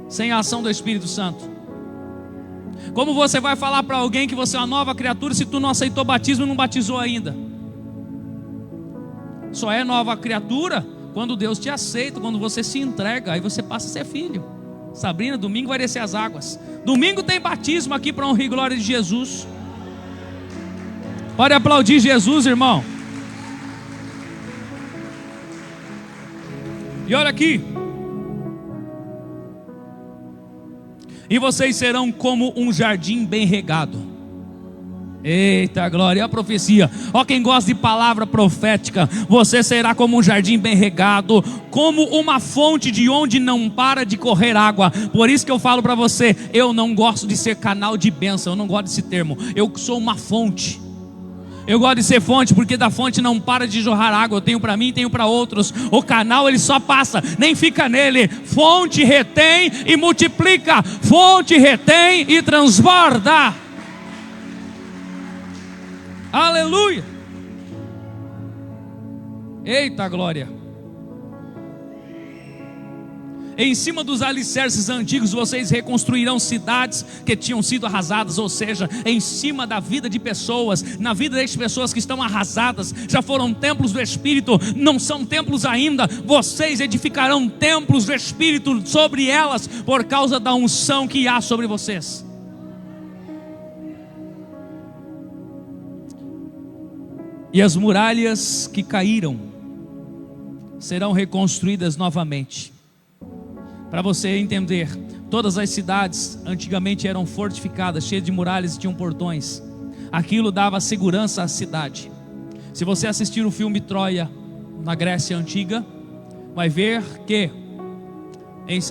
sem a ação do Espírito Santo? Como você vai falar para alguém que você é uma nova criatura se tu não aceitou batismo e não batizou ainda? Só é nova criatura quando Deus te aceita, quando você se entrega, aí você passa a ser filho. Sabrina, domingo vai descer as águas. Domingo tem batismo aqui para honrar a glória de Jesus. Pode aplaudir Jesus, irmão. E olha aqui. E vocês serão como um jardim bem regado. Eita glória, a profecia. Ó, quem gosta de palavra profética: você será como um jardim bem regado, como uma fonte de onde não para de correr água. Por isso que eu falo para você, eu não gosto de ser canal de bênção, eu não gosto desse termo. Eu sou uma fonte. Eu gosto de ser fonte, porque da fonte não para de jorrar água. Eu tenho para mim, tenho para outros. O canal ele só passa, nem fica nele. Fonte retém e multiplica. Fonte retém e transborda. Aleluia. Eita glória. Em cima dos alicerces antigos vocês reconstruirão cidades que tinham sido arrasadas. Ou seja, em cima da vida de pessoas, na vida das pessoas que estão arrasadas, já foram templos do Espírito, não são templos ainda. Vocês edificarão templos do Espírito sobre elas, por causa da unção que há sobre vocês. E as muralhas que caíram serão reconstruídas novamente. Para você entender, todas as cidades antigamente eram fortificadas, cheias de muralhas e tinham portões. Aquilo dava segurança à cidade. Se você assistir o filme Troia, na Grécia Antiga, vai ver que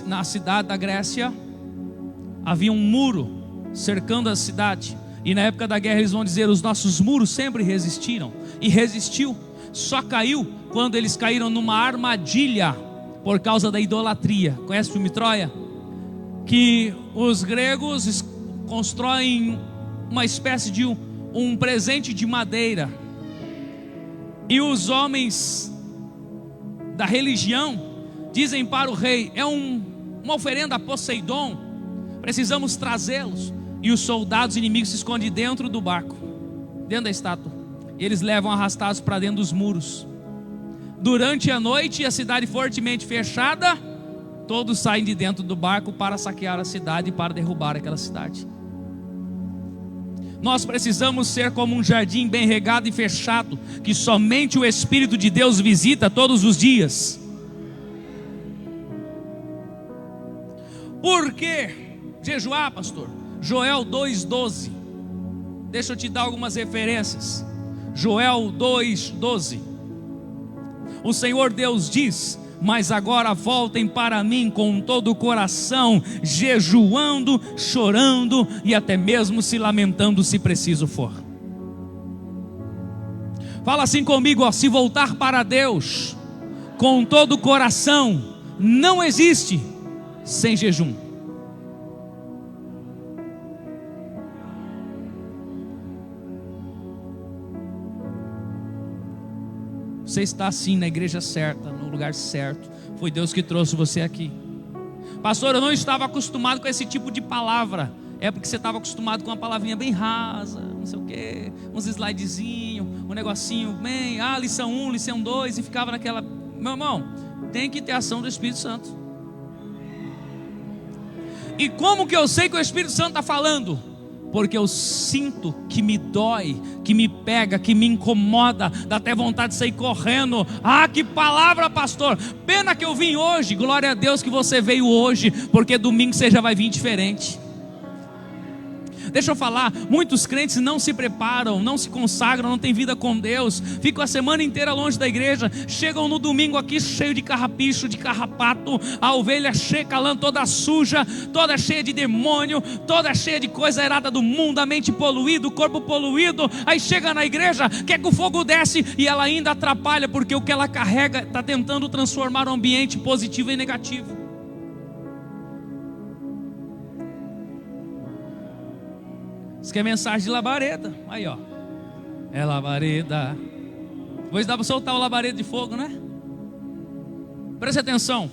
na cidade da Grécia havia um muro cercando a cidade. E na época da guerra eles vão dizer: os nossos muros sempre resistiram. E resistiu, só caiu quando eles caíram numa armadilha por causa da idolatria. Conhece o filme Troia? Que os gregos constroem uma espécie de um presente de madeira, e os homens da religião dizem para o rei: é uma oferenda a Poseidon, precisamos trazê-los. E os soldados inimigos se escondem dentro do barco, dentro da estátua, e eles levam arrastados para dentro dos muros. Durante a noite, a cidade fortemente fechada, todos saem de dentro do barco para saquear a cidade e para derrubar aquela cidade. Nós precisamos ser como um jardim bem regado e fechado, que somente o Espírito de Deus visita todos os dias. Por que jejuar, pastor? Joel 2,12. Deixa eu te dar algumas referências. Joel 2,12. O Senhor Deus diz: mas agora voltem para mim com todo o coração, jejuando, chorando e até mesmo se lamentando, se preciso for. Fala assim comigo, ó: se voltar para Deus com todo o coração, não existe sem jejum. Você está assim na igreja certa, no lugar certo. Foi Deus que trouxe você aqui. Pastor, eu não estava acostumado com esse tipo de palavra. É porque você estava acostumado com uma palavrinha bem rasa, não sei o quê, uns slidezinhos, um negocinho bem, lição 1, lição 2, e ficava naquela. Meu irmão, tem que ter ação do Espírito Santo. E como que eu sei que o Espírito Santo está falando? Porque eu sinto que me dói, que me pega, que me incomoda, dá até vontade de sair correndo. Que palavra, pastor! Pena que eu vim hoje. Glória a Deus que você veio hoje, porque domingo você já vai vir diferente. Deixa eu falar, muitos crentes não se preparam, não se consagram, não têm vida com Deus, ficam a semana inteira longe da igreja, chegam no domingo aqui cheio de carrapicho, de carrapato, a ovelha cheia, lã toda suja, toda cheia de demônio, toda cheia de coisa herada do mundo, a mente poluída, o corpo poluído. Aí chega na igreja, quer que o fogo desce, e ela ainda atrapalha, porque o que ela carrega está tentando transformar o ambiente positivo em negativo. Isso que é mensagem de labareda. Aí ó, é labareda. Depois dá para soltar o labareda de fogo, né? Preste atenção.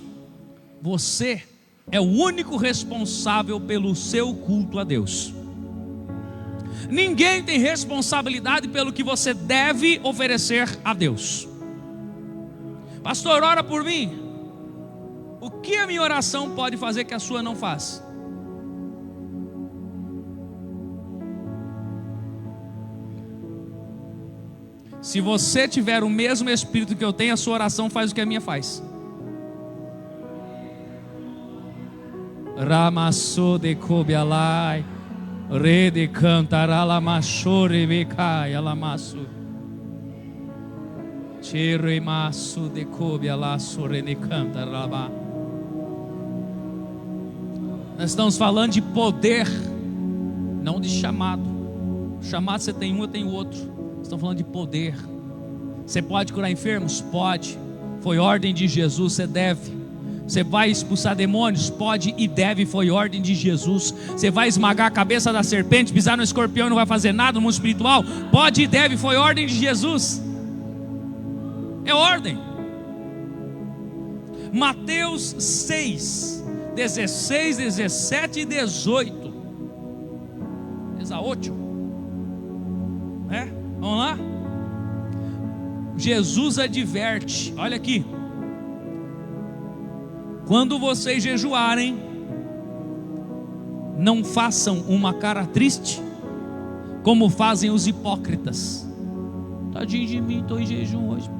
Você é o único responsável pelo seu culto a Deus. Ninguém tem responsabilidade pelo que você deve oferecer a Deus. Pastor, ora por mim. O que a minha oração pode fazer que a sua não faça? Se você tiver o mesmo espírito que eu tenho, a sua oração faz o que a minha faz. Ramassou de cobialai, Rede cantará la machore becai alamasso. Chere masso de cobe alasso rene cantará. Nós estamos falando de poder, não de chamado. Chamado você tem um, eu tenho outro. Estamos falando de poder. Você pode curar enfermos? Pode. Foi ordem de Jesus, você deve. Você vai expulsar demônios? Pode e deve, foi ordem de Jesus. Você vai esmagar a cabeça da serpente, pisar no escorpião e não vai fazer nada no mundo espiritual? Pode e deve, foi ordem de Jesus. É ordem. Mateus 6, 16, 17 e 18. 18. Vamos lá? Jesus adverte, olha aqui: quando vocês jejuarem, não façam uma cara triste, como fazem os hipócritas. Tadinho de mim, estou em jejum hoje.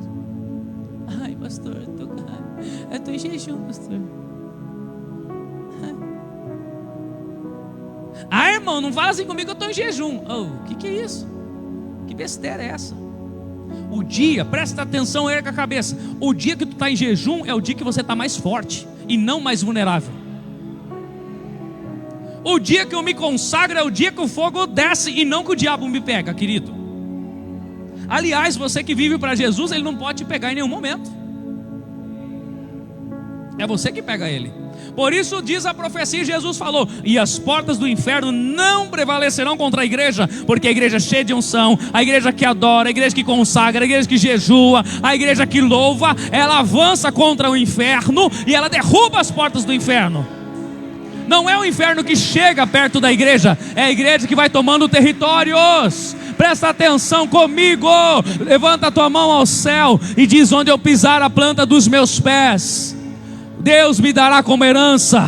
Ai, pastor, eu estou em jejum, pastor. Ah, irmão, não fala assim comigo, eu estou em jejum. O que é isso? Que besteira é essa? O dia, presta atenção, erga a cabeça. O dia que tu está em jejum é o dia que você está mais forte e não mais vulnerável. O dia que eu me consagro é o dia que o fogo desce e não que o diabo me pega, querido. Aliás, você que vive para Jesus, ele não pode te pegar em nenhum momento. É você que pega ele. Por isso diz a profecia, Jesus falou: e as portas do inferno não prevalecerão contra a igreja, porque a igreja é cheia de unção, a igreja que adora, a igreja que consagra, a igreja que jejua, a igreja que louva, ela avança contra o inferno e ela derruba as portas do inferno. Não é o inferno que chega perto da igreja, é a igreja que vai tomando territórios. Presta atenção comigo, levanta a tua mão ao céu e diz: onde eu pisar a planta dos meus pés, Deus me dará como herança.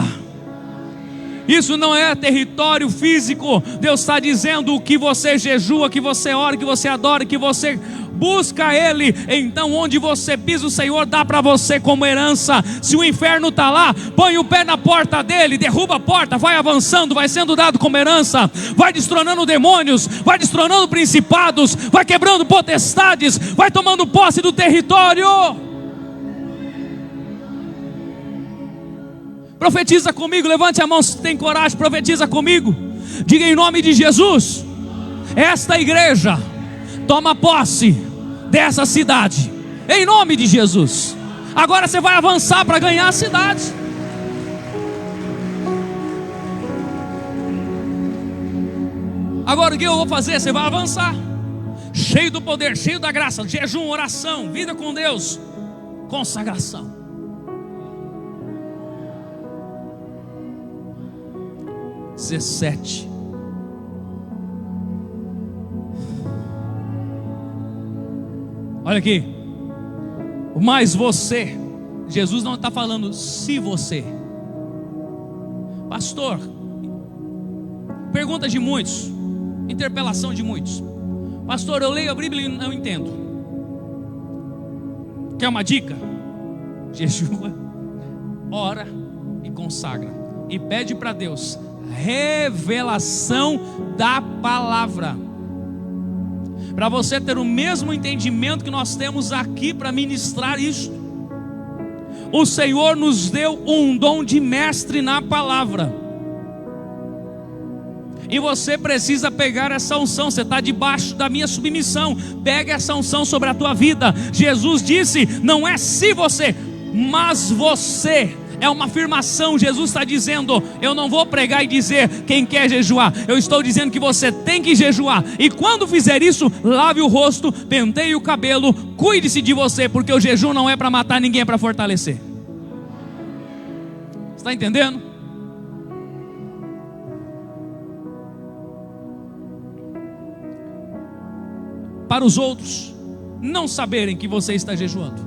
Isso não é território físico. Deus está dizendo: que você jejua, que você ora, que você adora, que você busca Ele, então onde você pisa o Senhor dá para você como herança. Se o inferno está lá, põe o pé na porta dele, derruba a porta, vai avançando, vai sendo dado como herança, vai destronando demônios, vai destronando principados, vai quebrando potestades, vai tomando posse do território. Profetiza comigo, levante a mão se tem coragem, profetiza comigo. Diga em nome de Jesus: esta igreja toma posse dessa cidade, em nome de Jesus. Agora você vai avançar para ganhar a cidade. Agora o que eu vou fazer? Você vai avançar, cheio do poder, cheio da graça, jejum, oração, vida com Deus, consagração. (17) Olha aqui. Mas você, Jesus não está falando se você. Pastor, pergunta de muitos, interpelação de muitos: pastor, eu leio a Bíblia e não entendo. Quer uma dica? Jejua, ora e consagra, e pede para Deus revelação da palavra, para você ter o mesmo entendimento que nós temos aqui para ministrar isso. O Senhor nos deu um dom de mestre na palavra, e você precisa pegar essa unção. Você está debaixo da minha submissão, pega essa unção sobre a tua vida. Jesus disse: não é se você, mas você. É uma afirmação. Jesus está dizendo: eu não vou pregar e dizer quem quer jejuar, eu estou dizendo que você tem que jejuar. E quando fizer isso, lave o rosto, penteie o cabelo, cuide-se de você, porque o jejum não é para matar ninguém, é para fortalecer. Está entendendo? Para os outros não saberem que você está jejuando.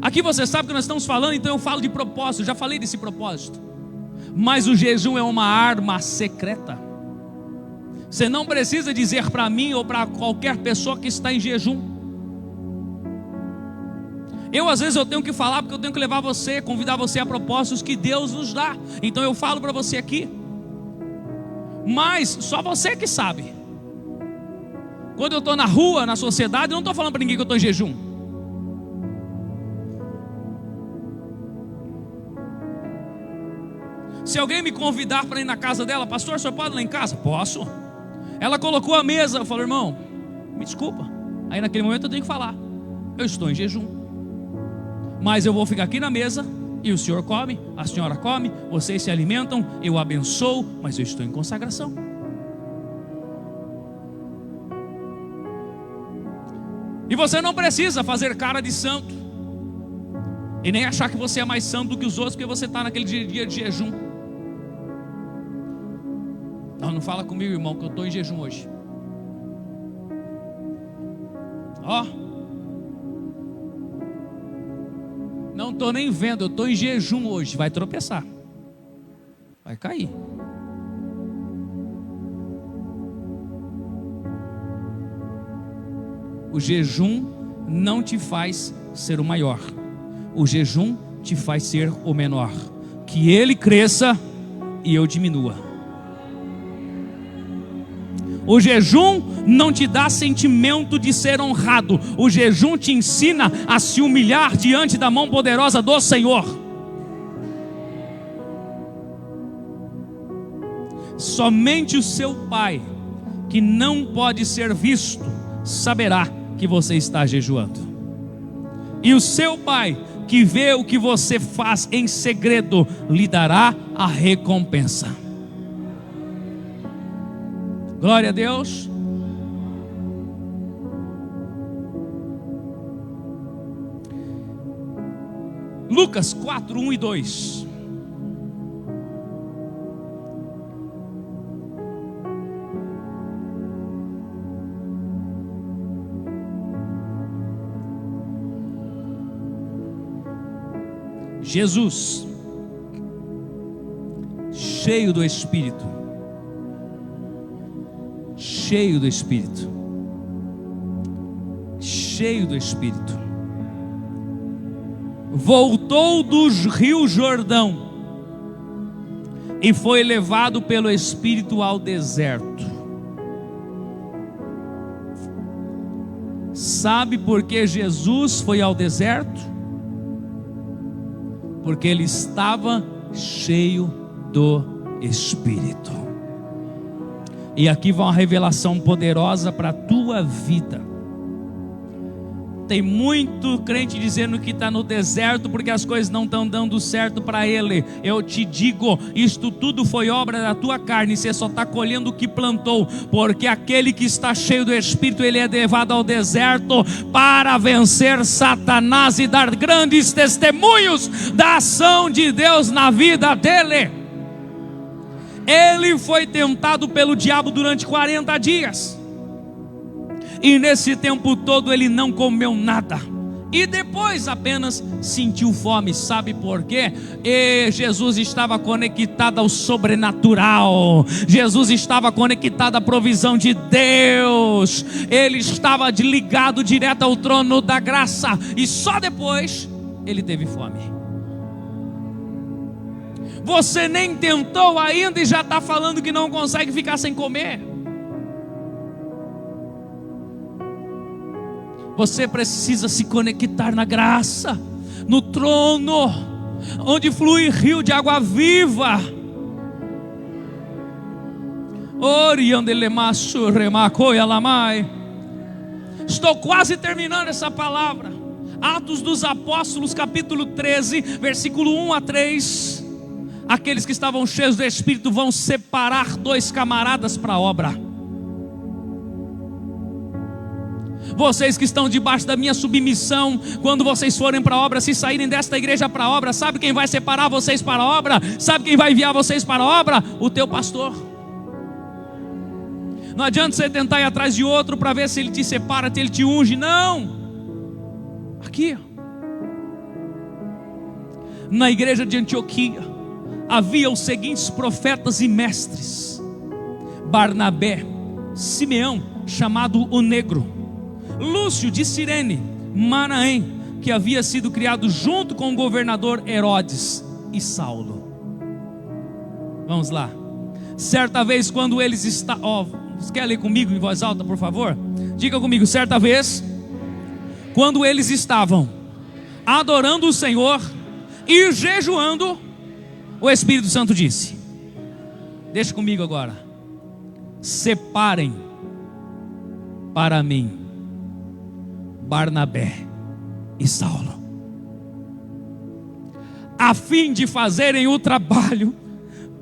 Aqui você sabe que nós estamos falando, então eu falo de propósito, já falei desse propósito. Mas o jejum é uma arma secreta. Você não precisa dizer para mim ou para qualquer pessoa que está em jejum. Às vezes eu tenho que falar, porque eu tenho que levar você, convidar você a propósitos que Deus nos dá. Então eu falo para você aqui. Mas só você que sabe. Quando eu estou na rua, na sociedade, eu não estou falando para ninguém que eu estou em jejum. Se alguém me convidar para ir na casa dela, pastor, o senhor pode ir lá em casa? Posso. Ela colocou a mesa, eu falo, irmão, me desculpa. Aí naquele momento eu tenho que falar, eu estou em jejum, mas eu vou ficar aqui na mesa, e o senhor come, a senhora come, vocês se alimentam, eu abençoo, mas eu estou em consagração. E você não precisa fazer cara de santo, e nem achar que você é mais santo do que os outros, porque você está naquele dia de jejum. Não fala comigo, irmão, que eu estou em jejum hoje. Ó, não estou nem vendo, eu estou em jejum hoje. Vai tropeçar, vai cair. O jejum não te faz ser o maior, o jejum te faz ser o menor. Que ele cresça e eu diminua. O jejum não te dá sentimento de ser honrado. O jejum te ensina a se humilhar diante da mão poderosa do Senhor. Somente o seu pai, que não pode ser visto, saberá que você está jejuando. E o seu pai, que vê o que você faz em segredo, lhe dará a recompensa. Glória a Deus. Lucas 4, 1 e 2. Jesus, cheio do Espírito, cheio do Espírito, cheio do Espírito, voltou do rio Jordão e foi levado pelo Espírito ao deserto. Sabe por que Jesus foi ao deserto? Porque ele estava cheio do Espírito. E aqui vai uma revelação poderosa para a tua vida. Tem muito crente dizendo que está no deserto porque as coisas não estão dando certo para ele. Eu te digo, isto tudo foi obra da tua carne. Você só está colhendo o que plantou. Porque aquele que está cheio do Espírito, ele é levado ao deserto para vencer Satanás e dar grandes testemunhos da ação de Deus na vida dele. Ele foi tentado pelo diabo durante 40 dias. E nesse tempo todo ele não comeu nada. E depois apenas sentiu fome. Sabe por quê? E Jesus estava conectado ao sobrenatural. Jesus estava conectado à provisão de Deus. Ele estava ligado direto ao trono da graça. E só depois ele teve fome. Você nem tentou ainda e já está falando que não consegue ficar sem comer. Você precisa se conectar na graça, no trono, onde flui rio de água viva. Estou quase terminando essa palavra. Atos dos Apóstolos, capítulo 13, versículo 1 a 3. Aqueles que estavam cheios do Espírito vão separar 2 camaradas para a obra. Vocês que estão debaixo da minha submissão, quando vocês forem para a obra, se saírem desta igreja para a obra, sabe quem vai separar vocês para a obra? Sabe quem vai enviar vocês para a obra? O teu pastor. Não adianta você tentar ir atrás de outro para ver se ele te separa, se ele te unge. Não. Aqui, na igreja de Antioquia, havia os seguintes profetas e mestres: Barnabé, Simeão, chamado o Negro, Lúcio de Cirene, Manaém, que havia sido criado junto com o governador Herodes, e Saulo. Vamos lá. Certa vez quando eles estavam... Você quer ler comigo em voz alta, por favor? Diga comigo: certa vez quando eles estavam adorando o Senhor e jejuando, o Espírito Santo disse... Deixa comigo agora: separem para mim Barnabé e Saulo, a fim de fazerem o trabalho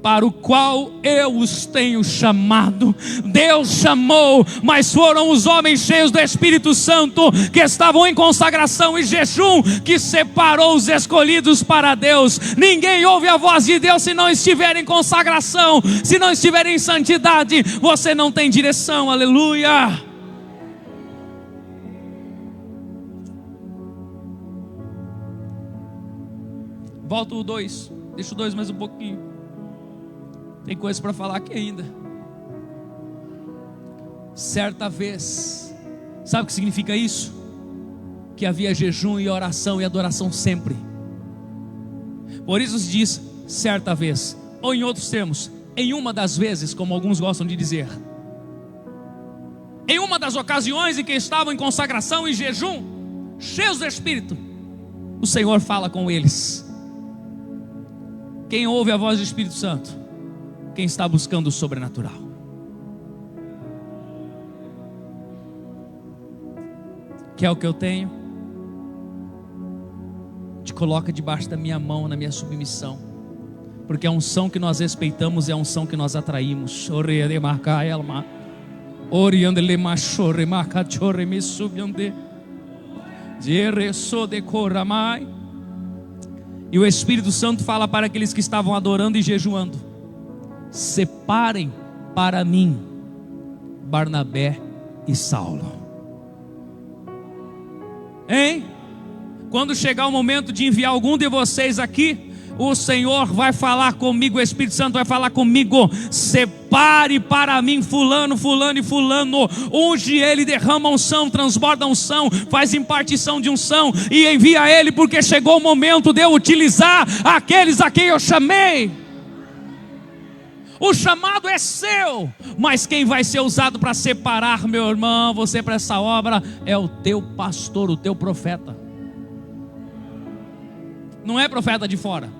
para o qual eu os tenho chamado. Deus chamou, mas foram os homens cheios do Espírito Santo, que estavam em consagração e jejum, que separou os escolhidos para Deus. Ninguém ouve a voz de Deus se não estiver em consagração, se não estiver em santidade. Você não tem direção, aleluia. Volta o 2, deixa o 2 mais um pouquinho. Tem coisa para falar aqui ainda. Certa vez, sabe o que significa isso? Que havia jejum e oração e adoração sempre. Por isso se diz certa vez, ou em outros termos, em uma das vezes, como alguns gostam de dizer. Em uma das ocasiões em que estavam em consagração e jejum, cheios do Espírito, o Senhor fala com eles. Quem ouve a voz do Espírito Santo? Quem está buscando o sobrenatural. Quer o que eu tenho? Te coloca debaixo da minha mão, na minha submissão, porque a unção que nós respeitamos é a unção que nós atraímos. E o Espírito Santo fala para aqueles que estavam adorando e jejuando: separem para mim Barnabé e Saulo. Hein? Quando chegar o momento de enviar algum de vocês aqui, o Senhor vai falar comigo, o Espírito Santo vai falar comigo: separe para mim fulano, fulano e fulano. Unge ele, derrama unção, transborda unção, faz impartição de unção e envia ele, porque chegou o momento de eu utilizar aqueles a quem eu chamei. O chamado é seu, mas quem vai ser usado para separar, meu irmão, você para essa obra, é o teu pastor, o teu profeta. Não é profeta de fora,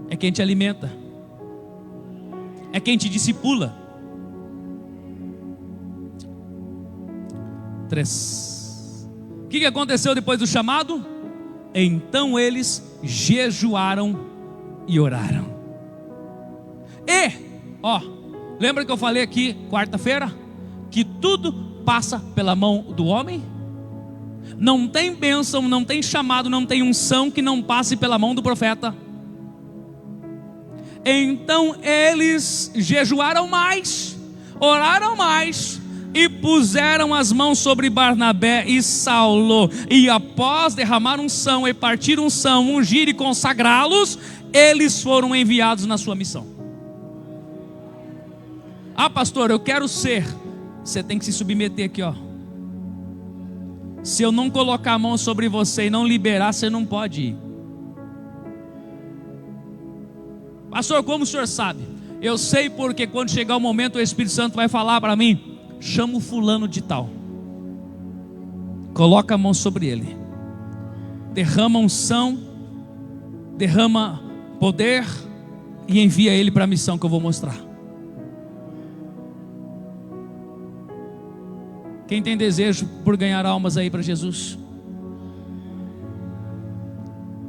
é quem te alimenta, é quem te discipula. 3. O que aconteceu depois do chamado? Então eles jejuaram e oraram. E, lembra que eu falei aqui quarta-feira? Que tudo passa pela mão do homem? Não tem bênção, não tem chamado, não tem unção que não passe pela mão do profeta. Então eles jejuaram mais, oraram mais e puseram as mãos sobre Barnabé e Saulo. E após derramar unção e partir unção, ungir e consagrá-los, eles foram enviados na sua missão. Ah, pastor, eu quero ser. Você tem que se submeter aqui, Se eu não colocar a mão sobre você e não liberar, você não pode ir. Pastor, como o senhor sabe? Eu sei porque quando chegar o momento o Espírito Santo vai falar para mim: chama o fulano de tal, coloca a mão sobre ele, derrama unção, derrama poder e envia ele para a missão que eu vou mostrar. Quem tem desejo por ganhar almas aí para Jesus?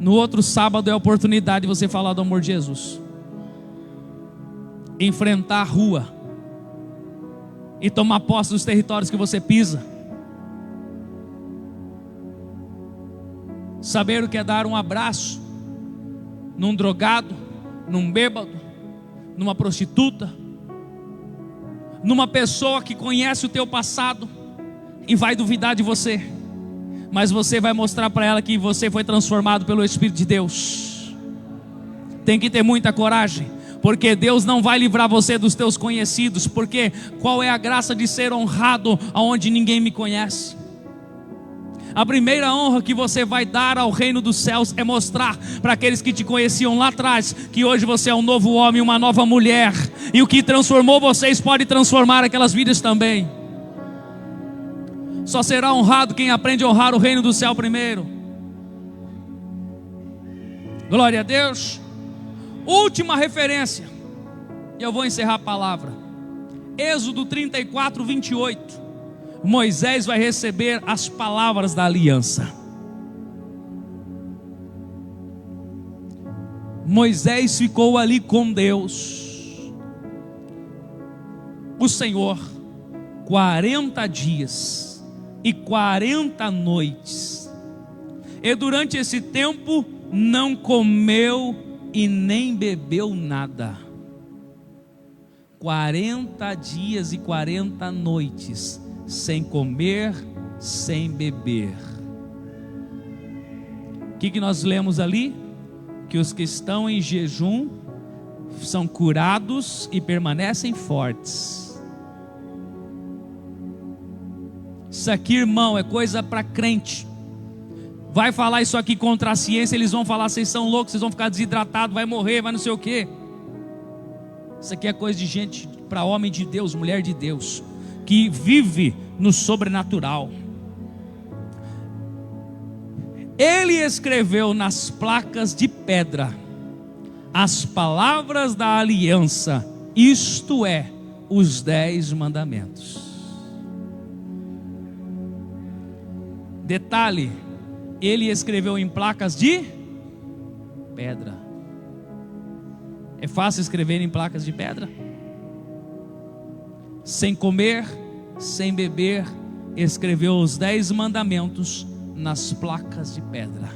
No outro sábado é a oportunidade de você falar do amor de Jesus, enfrentar a rua e tomar posse dos territórios que você pisa. Saber o que é dar um abraço num drogado, num bêbado, numa prostituta, numa pessoa que conhece o teu passado e vai duvidar de você, mas você vai mostrar para ela que você foi transformado pelo Espírito de Deus. Tem que ter muita coragem, porque Deus não vai livrar você dos teus conhecidos, porque qual é a graça de ser honrado aonde ninguém me conhece? A primeira honra que você vai dar ao reino dos céus é mostrar para aqueles que te conheciam lá atrás que hoje você é um novo homem, uma nova mulher, e o que transformou vocês pode transformar aquelas vidas também. Só será honrado quem aprende a honrar o reino do céu primeiro. Glória a Deus. Última referência, e eu vou encerrar a palavra. Êxodo 34, 28. Moisés vai receber as palavras da aliança. Moisés ficou ali com Deus, o Senhor, 40 dias e 40 noites. E durante esse tempo não comeu e nem bebeu nada. 40 dias e 40 noites, sem comer, sem beber. O que nós lemos ali? Que os que estão em jejum são curados e permanecem fortes. Isso aqui, irmão, é coisa para crente. Vai falar isso aqui contra a ciência, eles vão falar: vocês são loucos, vocês vão ficar desidratados, vai morrer, vai não sei o quê. Isso aqui é coisa de gente, para homem de Deus, mulher de Deus, que vive no sobrenatural. Ele escreveu nas placas de pedra as palavras da aliança, isto é, os 10 mandamentos. Detalhe, ele escreveu em placas de pedra. É fácil escrever em placas de pedra? Sem comer, sem beber, escreveu os 10 mandamentos nas placas de pedra.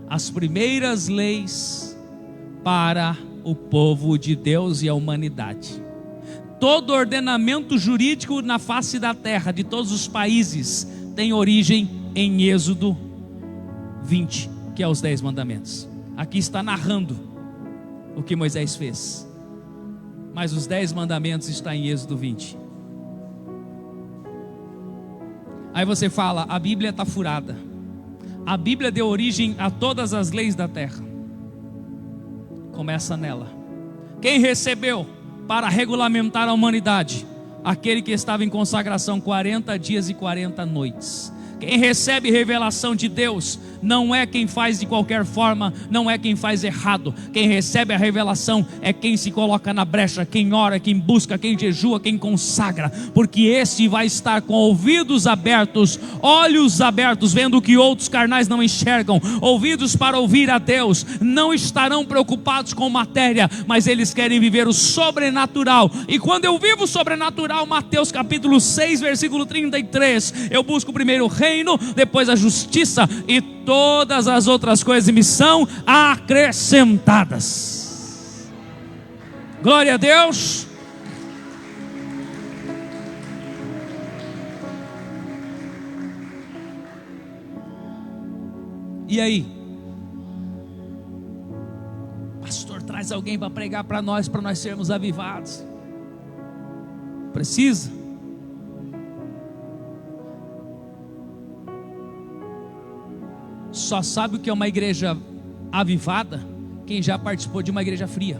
As primeiras leis para o povo de Deus e a humanidade. Todo ordenamento jurídico na face da terra, de todos os países, tem origem em Êxodo 20, que é os 10 mandamentos. Aqui está narrando o que Moisés fez, mas os 10 mandamentos estão em Êxodo 20. Aí você fala: a Bíblia está furada. A Bíblia deu origem a todas as leis da terra. Começa nela. Quem recebeu para regulamentar a humanidade? Aquele que estava em consagração 40 dias e 40 noites. Quem recebe revelação de Deus não é quem faz de qualquer forma, não é quem faz errado. Quem recebe a revelação é quem se coloca na brecha, quem ora, quem busca, quem jejua, quem consagra. Porque esse vai estar com ouvidos abertos, olhos abertos, vendo o que outros carnais não enxergam, ouvidos para ouvir a Deus. Não estarão preocupados com matéria, mas eles querem viver o sobrenatural. E quando eu vivo o sobrenatural, Mateus capítulo 6, versículo 33, eu busco primeiro o reino, depois a justiça, e todas as outras coisas me são acrescentadas. Glória a Deus. E aí? Pastor, traz alguém para pregar para nós sermos avivados. Precisa? Só sabe o que é uma igreja avivada quem já participou de uma igreja fria.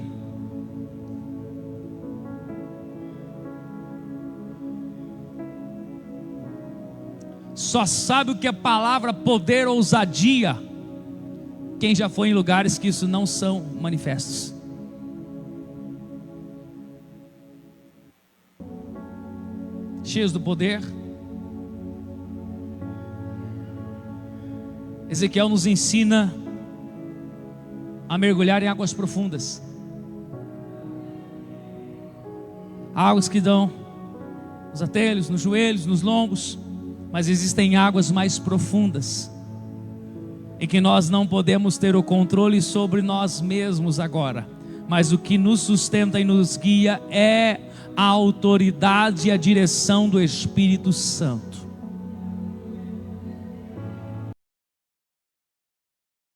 Só sabe o que é palavra, poder, ousadia quem já foi em lugares que isso não são manifestos. Cheios do poder. Ezequiel nos ensina a mergulhar em águas profundas. Águas que dão nos atelhos, nos joelhos, nos lombos. Mas existem águas mais profundas, em que nós não podemos ter o controle sobre nós mesmos agora. Mas o que nos sustenta e nos guia é a autoridade e a direção do Espírito Santo.